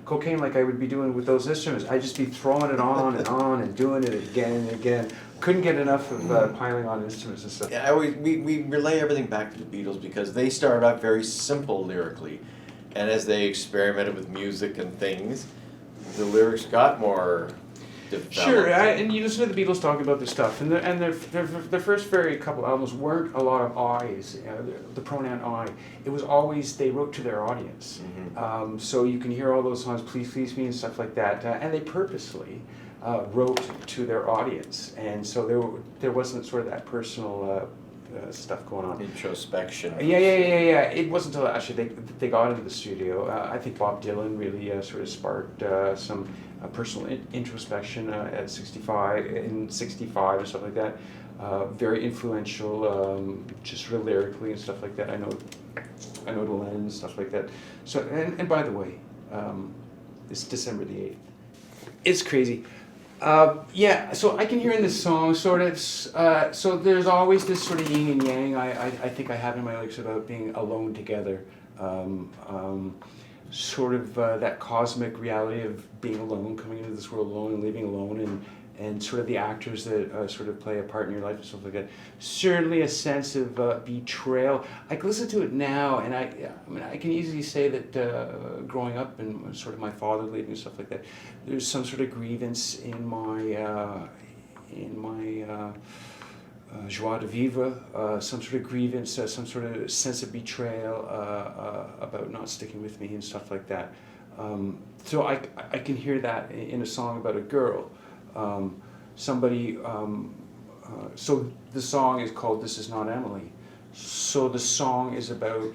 cocaine like I would be doing with those instruments. I'd just be throwing it on and doing it again and again. Couldn't get enough of piling on instruments and stuff. Yeah, we relay everything back to the Beatles because they started out very simple lyrically. And as they experimented with music and things, the lyrics got more developed. Sure, and you listen to the Beatles talking about this stuff, and their first very couple albums weren't a lot of I's, the pronoun I. It was always, they wrote to their audience. Mm-hmm. So you can hear all those songs, Please Please Me and stuff like that, and they purposely wrote to their audience, and so there wasn't sort of that personal stuff going on. Introspection. Yeah. It wasn't until actually they got into the studio. I think Bob Dylan really sort of sparked some personal introspection at 65 or stuff like that. Very influential, just real lyrically and stuff like that. I know Dylan and stuff like that. So and by the way, it's December the 8th. It's crazy. So I can hear in this song sort of, so there's always this sort of yin and yang I think I have in my lyrics about being alone together, sort of that cosmic reality of being alone, coming into this world alone and leaving alone, and sort of the actors that sort of play a part in your life and stuff like that. Certainly a sense of betrayal. I can listen to it now, and I can easily say that growing up and sort of my father leaving and stuff like that, there's some sort of grievance in my joie de vivre, some sort of grievance, some sort of sense of betrayal about not sticking with me and stuff like that. So I can hear that in a song about a girl. So the song is called This Is Not Emily. So the song is about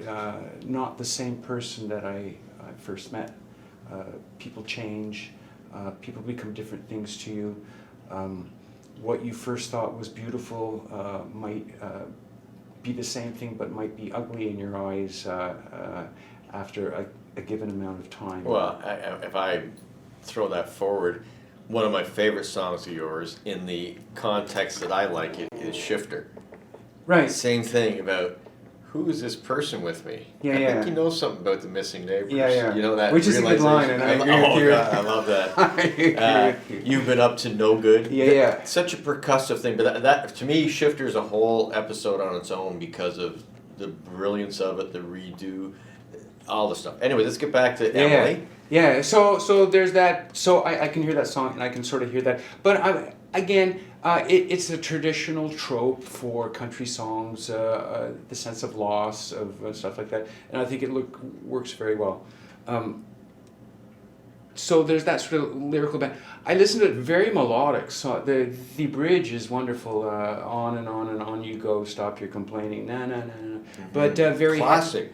not the same person that I first met. People change, people become different things to you. What you first thought was beautiful might be the same thing, but might be ugly in your eyes after a given amount of time. Well, if I throw that forward, one of my favorite songs of yours, in the context that I like it, is Shifter. Right. Same thing about, who is this person with me? Yeah, I yeah. think he knows something about the missing neighbors. Yeah. You know that. Which is a good line, and I agree with you. God, I love that. I agree with you. You've been up to no good. Yeah. Such a percussive thing, but that to me, Shifter is a whole episode on its own because of the brilliance of it, the redo, all the stuff. Anyway, let's get back to Emily. Yeah, so there's that. So I can hear that song, and I can sort of hear that. But it's a traditional trope for country songs, the sense of loss of stuff like that, and I think it works very well. so there's that sort of lyrical band. I listen to it very melodic. So the bridge is wonderful. On and on and on you go. Stop your complaining. Na na na na. But very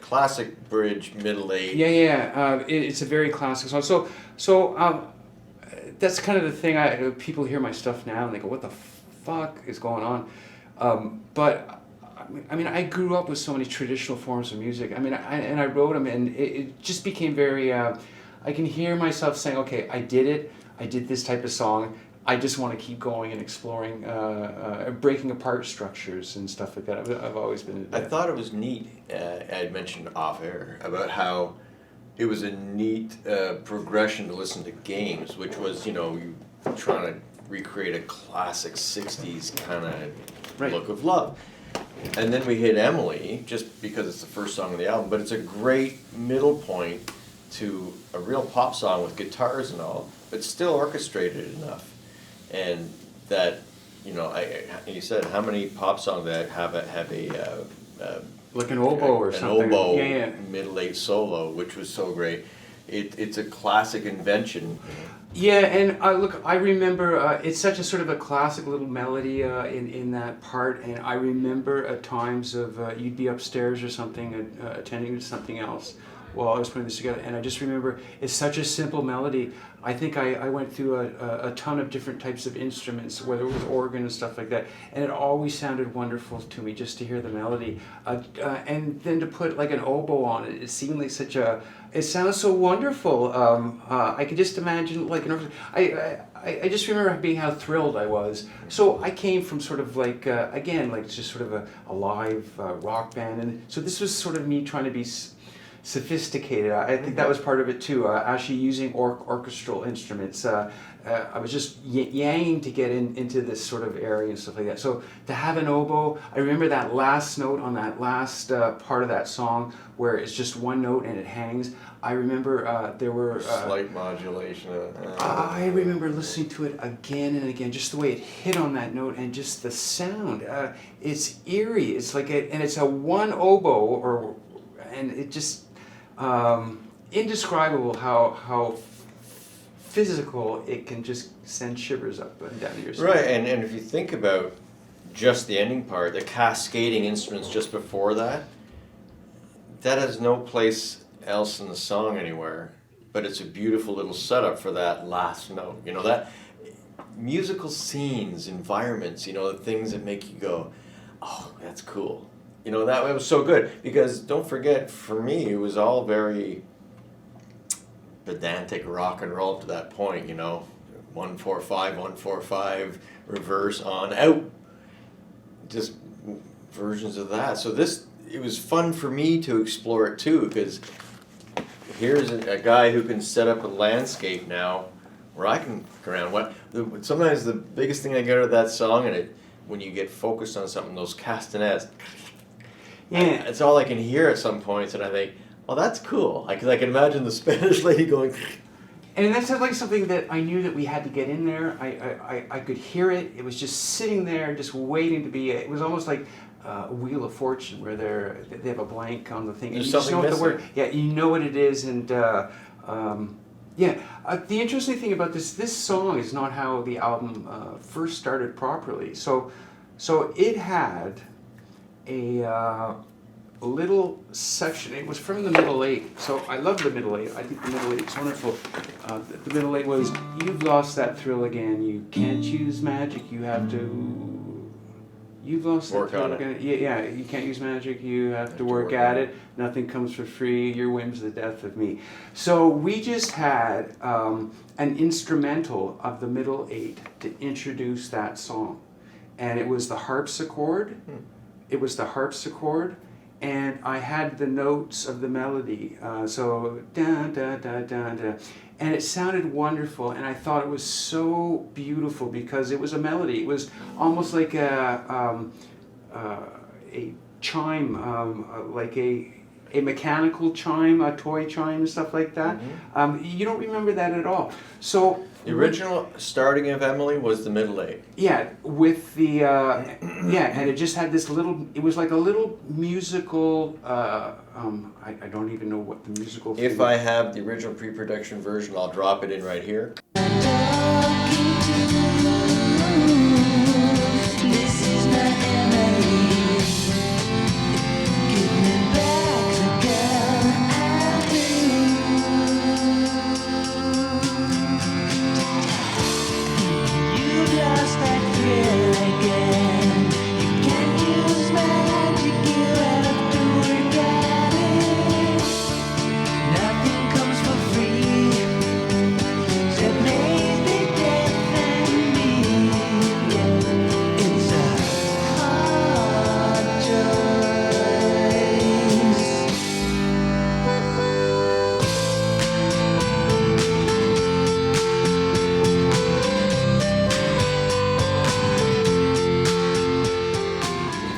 classic bridge, middle eight. Yeah. It's a very classic song. So that's kind of the thing. People hear my stuff now and they go, "What the fuck is going on?" But I mean, I grew up with so many traditional forms of music. I mean, I wrote them, and it just became very. I can hear myself saying, "Okay, I did it. I did this type of song. I just want to keep going and exploring, breaking apart structures and stuff like that." I've always been. I thought it was neat. I had mentioned off air about how it was a neat progression to listen to Games, which was you trying to recreate a classic '60s kind of look of love. And then we hit Emily, just because it's the first song of the album, but it's a great middle point to a real pop song with guitars and all, but still orchestrated enough. And that, you said, how many pop songs that have a like an oboe or something. An oboe middle eight solo, which was so great. It's a classic invention. Yeah, and look, I remember it's such a sort of a classic little melody in that part, and I remember at times of you'd be upstairs or something, attending to something else while I was putting this together, and I just remember it's such a simple melody. I think I went through a ton of different types of instruments, whether it was organ and stuff like that, and it always sounded wonderful to me just to hear the melody. And then to put like an oboe on it, it seemed like it sounds so wonderful. I could just imagine like I just remember being how thrilled I was. So I came from sort of like, again, like just sort of a live rock band, and so this was sort of me trying to be sophisticated. I think that was part of it too. Actually using orchestral instruments. I was just yanging to get into this sort of area and stuff like that. So to have an oboe, I remember that last note on that last part of that song where it's just one note and it hangs. I remember there were slight modulation. I remember listening to it again and again, just the way it hit on that note and just the sound. It's eerie. It's like and it's a one oboe, and it just. Indescribable how physical it can just send shivers up and down your spine. Right, and if you think about just the ending part, the cascading instruments just before that has no place else in the song anywhere, but it's a beautiful little setup for that last note. That musical scenes, environments, the things that make you go, oh, that's cool. That was so good, because don't forget, for me, it was all very pedantic rock and roll up to that point, 1-4-5, 1-4-5, reverse, on, out, just versions of that. So it was fun for me to explore it too, because here's a guy who can set up a landscape now where I can go around. Sometimes the biggest thing I get out of that song, and when you get focused on something, those castanets, it's all I can hear at some points, and I think, well, that's cool. Because I can imagine the Spanish lady going. And that's like something that I knew that we had to get in there. I could hear it. It was just sitting there, just waiting to be. It was almost like a Wheel of Fortune, where they have a blank on the thing. There's and you just know what the word. missing. Yeah, you know what it is, and the interesting thing about this song is not how the album first started properly. So it had a little section. It was from the middle eight. So I love the middle eight. I think the middle eight is wonderful. The middle eight was, you've lost that thrill again. You can't use magic. You have to. You've lost Work that thrill on it. again. Yeah. You can't use magic. You have to work at it. Nothing comes for free. Your whim's the death of me. So we just had an instrumental of the middle eight to introduce that song, and it was the harpsichord. It was the harpsichord, and I had the notes of the melody. So da da da da da, and it sounded wonderful. And I thought it was so beautiful because it was a melody. It was almost like a chime, like a a mechanical chime, a toy chime, and stuff like that. You don't remember that at all. So The original starting of Emily was the middle eight. yeah, with the and it just had this little. It was like a little musical. I don't even know what the musical. If thing I have the original pre-production version, I'll drop it in right here. This is not Emily. Give me back the girl I knew. You've lost that thrill again. You can't use magic, you have to work at it. Nothing comes for free. Except maybe death and me. Yeah, it's a hard choice.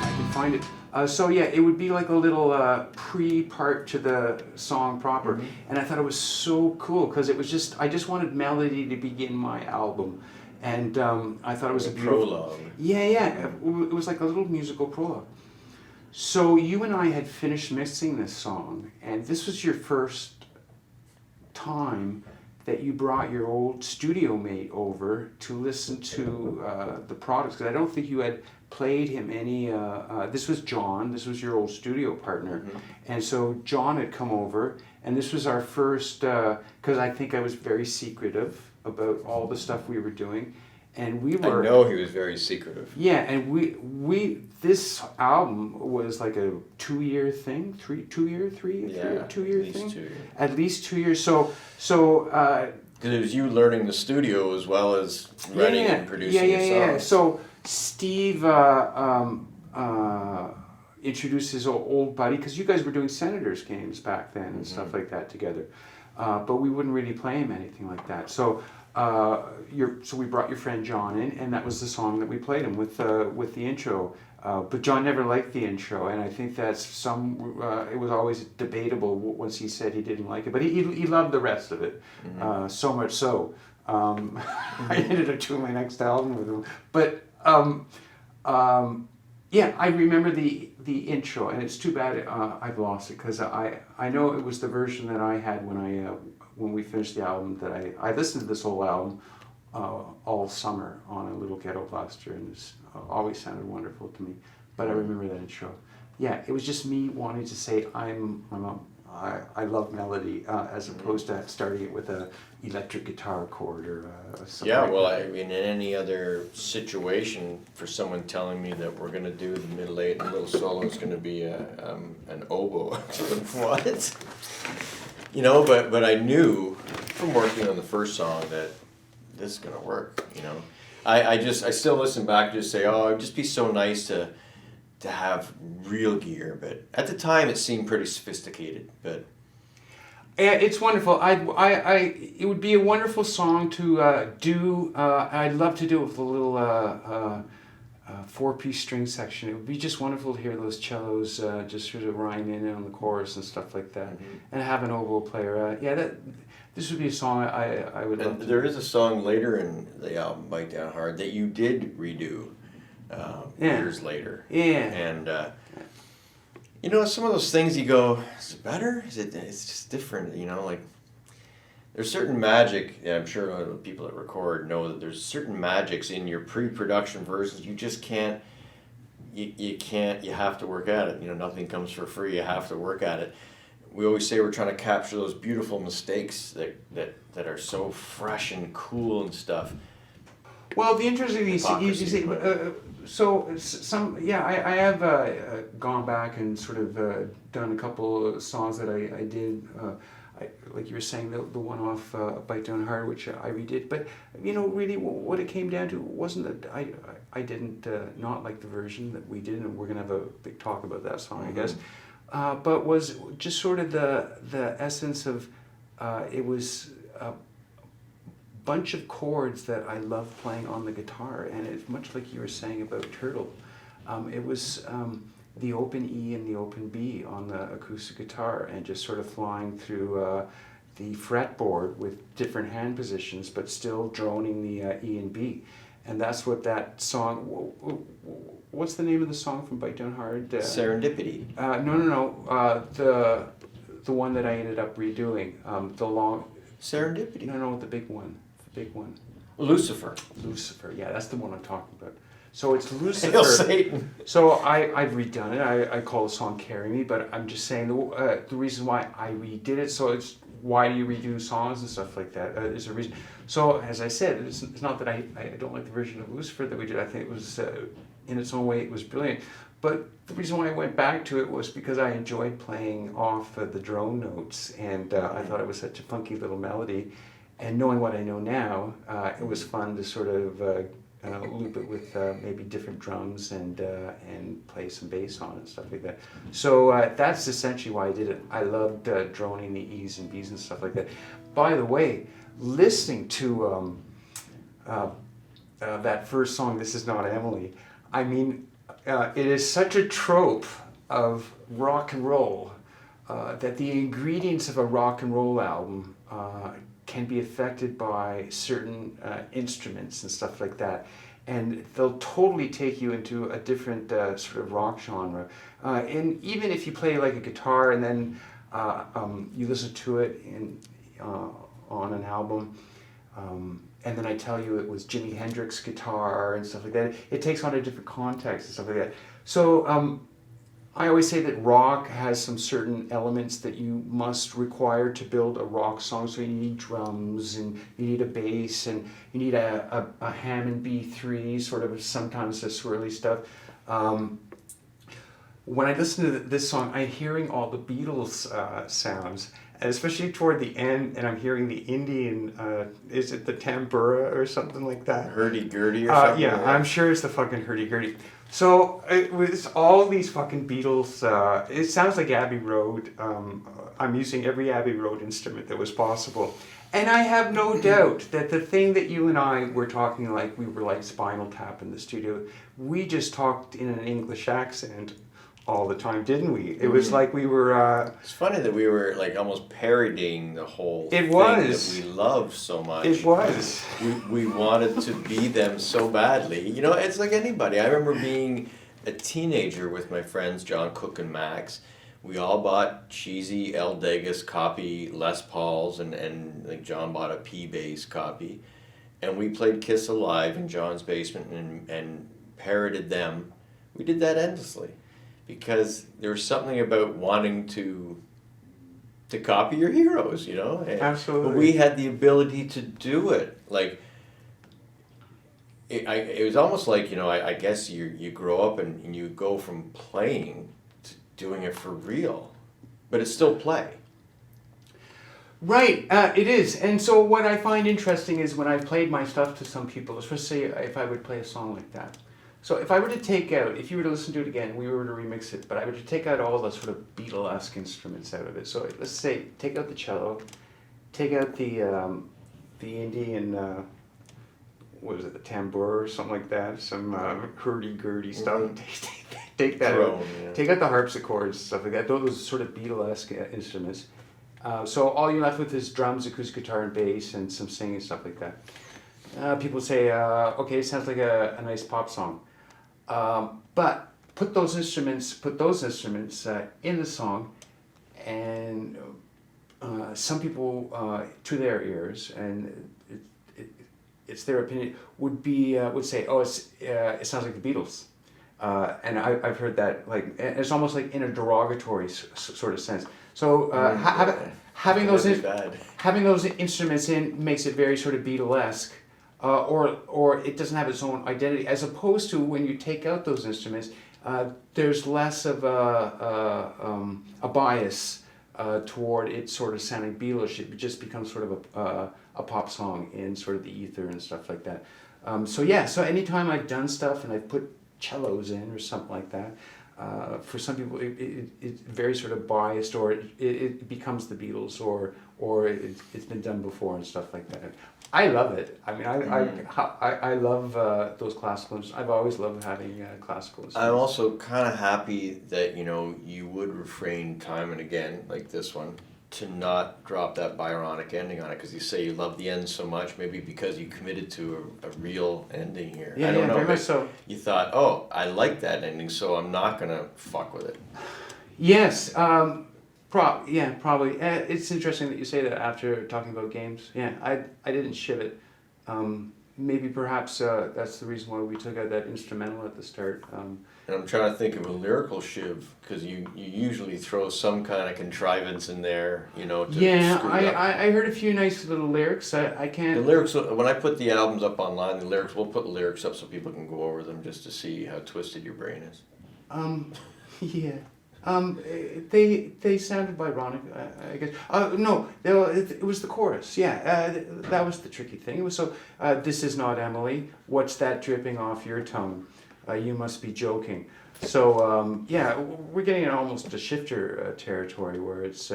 I can find it. So yeah, it would be like a little pre-part to the song proper, and I thought it was so cool because it was just I just wanted melody to begin my album, and I thought it was a beautiful Prologue. Yeah, it was like a little musical prologue. So you and I had finished mixing this song, and this was your first time that you brought your old studio mate over to listen to the products, because I don't think you had played him any. This was John. This was your old studio partner, and so John had come over, and this was our first. Because I think I was very secretive about all the stuff we were doing, and we were. I know he was very secretive. Yeah, and we this album was like a 2-year thing, 2-year thing, At least 2 years. at least 2 years. So Because it was you learning the studio as well as writing and producing your songs. yeah. So Steve introduced his old buddy, because you guys were doing Senators games back then and stuff like that together, but we wouldn't really play him anything like that. So so we brought your friend John in, and that was the song that we played him with the intro. But John never liked the intro, and I think that's it was always debatable once he said he didn't like it. But he loved the rest of it, so much so. I ended up doing my next album with him. But yeah, I remember the intro, and it's too bad I've lost it, because I know it was the version that I had when we finished the album, that I listened to this whole album all summer on a little ghetto blaster, and it's always sounded wonderful to me. But I remember that intro. Yeah, it was just me wanting to say I love melody, as opposed to starting it with a electric guitar chord or something. Yeah, like well, that. I mean, in any other situation, for someone telling me that we're going to do the middle eight and the little solo is going to be an oboe, what? You know, but I knew from working on the first song that this is going to work, you know. I still listen back and just say, oh, it'd just be so nice to have real gear, but at the time it seemed pretty sophisticated, but... Yeah, it's wonderful. It would be a wonderful song to do. I'd love to do it with a little 4-piece string section. It would be just wonderful to hear those cellos just sort of rhyme in on the chorus and stuff like that, and have an oboe player. This would be a song I would love to. There is a song later in the album, Bite Down Hard, that you did redo years later. Yeah. And you know, some of those things you go, is it better? It's just different, you know, like there's certain magic, and I'm sure a lot of the people that record know that there's certain magics in your pre-production versions you just can't, you have to work at it. You know, nothing comes for free, you have to work at it. We always say we're trying to capture those beautiful mistakes that are so fresh and cool and stuff. Well, the interesting thing is, I have gone back and sort of done a couple of songs that I did, like you were saying, the one off Bite Down Hard, which I redid. But you know, really, what it came down to wasn't that I didn't not like the version that we did, and we're gonna have a big talk about that song, I guess. But was just sort of the essence of it was a bunch of chords that I love playing on the guitar, and it's much like you were saying about Turtle. It was the open E and the open B on the acoustic guitar and just sort of flying through the fretboard with different hand positions, but still droning the E and B. And that's what that song, what's the name of the song from Bite Down Hard? Serendipity. The one that I ended up redoing, the long... Serendipity. No, the big one. The big one. Lucifer. Lucifer, yeah, that's the one I'm talking about. So it's Lucifer. Hail Satan. So I've redone it. I call the song Carry Me, but I'm just saying the reason why I redid it, so it's why do you redo songs and stuff like that? Is a reason. So as I said, it's not that I don't like the version of Lucifer that we did. I think it was, in its own way, it was brilliant. But the reason why I went back to it was because I enjoyed playing off the drone notes, and I thought it was such a funky little melody. And knowing what I know now, it was fun to sort of loop it with maybe different drums and play some bass on it and stuff like that. So that's essentially why I did it. I loved droning the E's and B's and stuff like that. By the way, listening to that first song, This Is Not Emily, I mean, it is such a trope of rock and roll that the ingredients of a rock and roll album can be affected by certain instruments and stuff like that. And they'll totally take you into a different sort of rock genre. And even if you play like a guitar and then you listen to it on an album, and then I tell you it was Jimi Hendrix guitar and stuff like that, it takes on a different context and stuff like that. So I always say that rock has some certain elements that you must require to build a rock song. So you need drums, and you need a bass, and you need a Hammond B3, sort of sometimes the swirly stuff. When I listen to this song, I'm hearing all the Beatles sounds, and especially toward the end, and I'm hearing the Indian, is it the tambura or something like that? Hurdy-gurdy or something? Yeah, I'm sure it's the fucking hurdy-gurdy. So it was all these fucking Beatles, it sounds like Abbey Road. I'm using every Abbey Road instrument that was possible. And I have no doubt that the thing that you and I were talking like, we were like Spinal Tap in the studio, we just talked in an English accent all the time, didn't we? It was like we were... It's funny that we were like almost parodying the whole thing was. that we love so much. It was. We wanted to be them so badly. You know, it's like anybody. I remember being a teenager with my friends John Cook and Max. We all bought cheesy El Degas copy Les Pauls, and like John bought a P-bass copy. And we played Kiss Alive in John's basement and parodied them. We did that endlessly. Because there was something about wanting to copy your heroes, you know? Absolutely. But we had the ability to do it. Like, it was almost like, you know, I guess you grow up and you go from playing to doing it for real. But it's still play. Right, it is. And so what I find interesting is when I played my stuff to some people, especially if I would play a song like that. So if I were to take out, if you were to listen to it again, we were to remix it, but I were to take out all the sort of Beatle-esque instruments out of it. So let's say, take out the cello, take out the Indian, what was it, the tambura or something like that, some hurdy-gurdy stuff. Mm-hmm. Take that out. Yeah. Take out the harpsichords, stuff like that. Those sort of Beatle-esque instruments. So all you're left with is drums, acoustic guitar, and bass, and some singing, stuff like that. People say, okay, it sounds like a nice pop song. But put those instruments in the song, and some people, to their ears, and it's their opinion, would say, oh, it sounds like the Beatles. And I've heard that, like, it's almost like in a derogatory sort of sense. So having those instruments in makes it very sort of Beatlesque. Or it doesn't have its own identity, as opposed to when you take out those instruments, there's less of a bias toward it sort of sounding Beatles. It just becomes sort of a pop song in sort of the ether and stuff like that. So anytime I've done stuff and I've put cellos in or something like that, for some people, it's very sort of biased, or it becomes the Beatles, or it's been done before and stuff like that. I love it. I mean, I love those classical instruments. I've always loved having classical instruments. I'm also kind of happy that, you know, you would refrain time and again, like this one, to not drop that Byronic ending on it, because you say you love the end so much, maybe because you committed to a real ending here. Yeah, I don't know, very much so. You thought, oh, I like that ending, so I'm not going to fuck with it. Yes, probably. It's interesting that you say that after talking about games. Yeah, I didn't shiv it. Maybe perhaps that's the reason why we took out that instrumental at the start. And I'm trying to think of a lyrical shiv, because you usually throw some kind of contrivance in there, you know, to screw it up. I heard a few nice little lyrics. I can't... The lyrics, when I put the albums up online, we'll put the lyrics up so people can go over them just to see how twisted your brain is. Yeah. They sounded Byronic, I guess. No, it was the chorus. Yeah, that was the tricky thing. It was so, this is not Emily. What's that dripping off your tongue? You must be joking. So, yeah, we're getting in almost a shifter territory where it's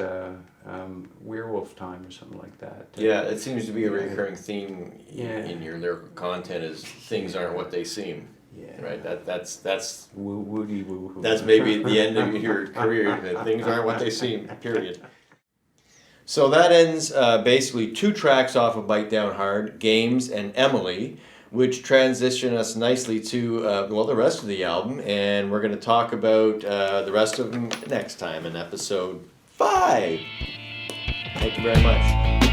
werewolf time or something like that. Yeah, it seems to be a recurring theme in your lyrical content is things aren't what they seem. Yeah. Right. That's woody woo. That's maybe the end of your career. That things aren't what they seem. Period. So that ends basically 2 tracks off of Bite Down Hard, Games and Emily, which transition us nicely to the rest of the album, and we're going to talk about the rest of them next time in episode 5. Thank you very much.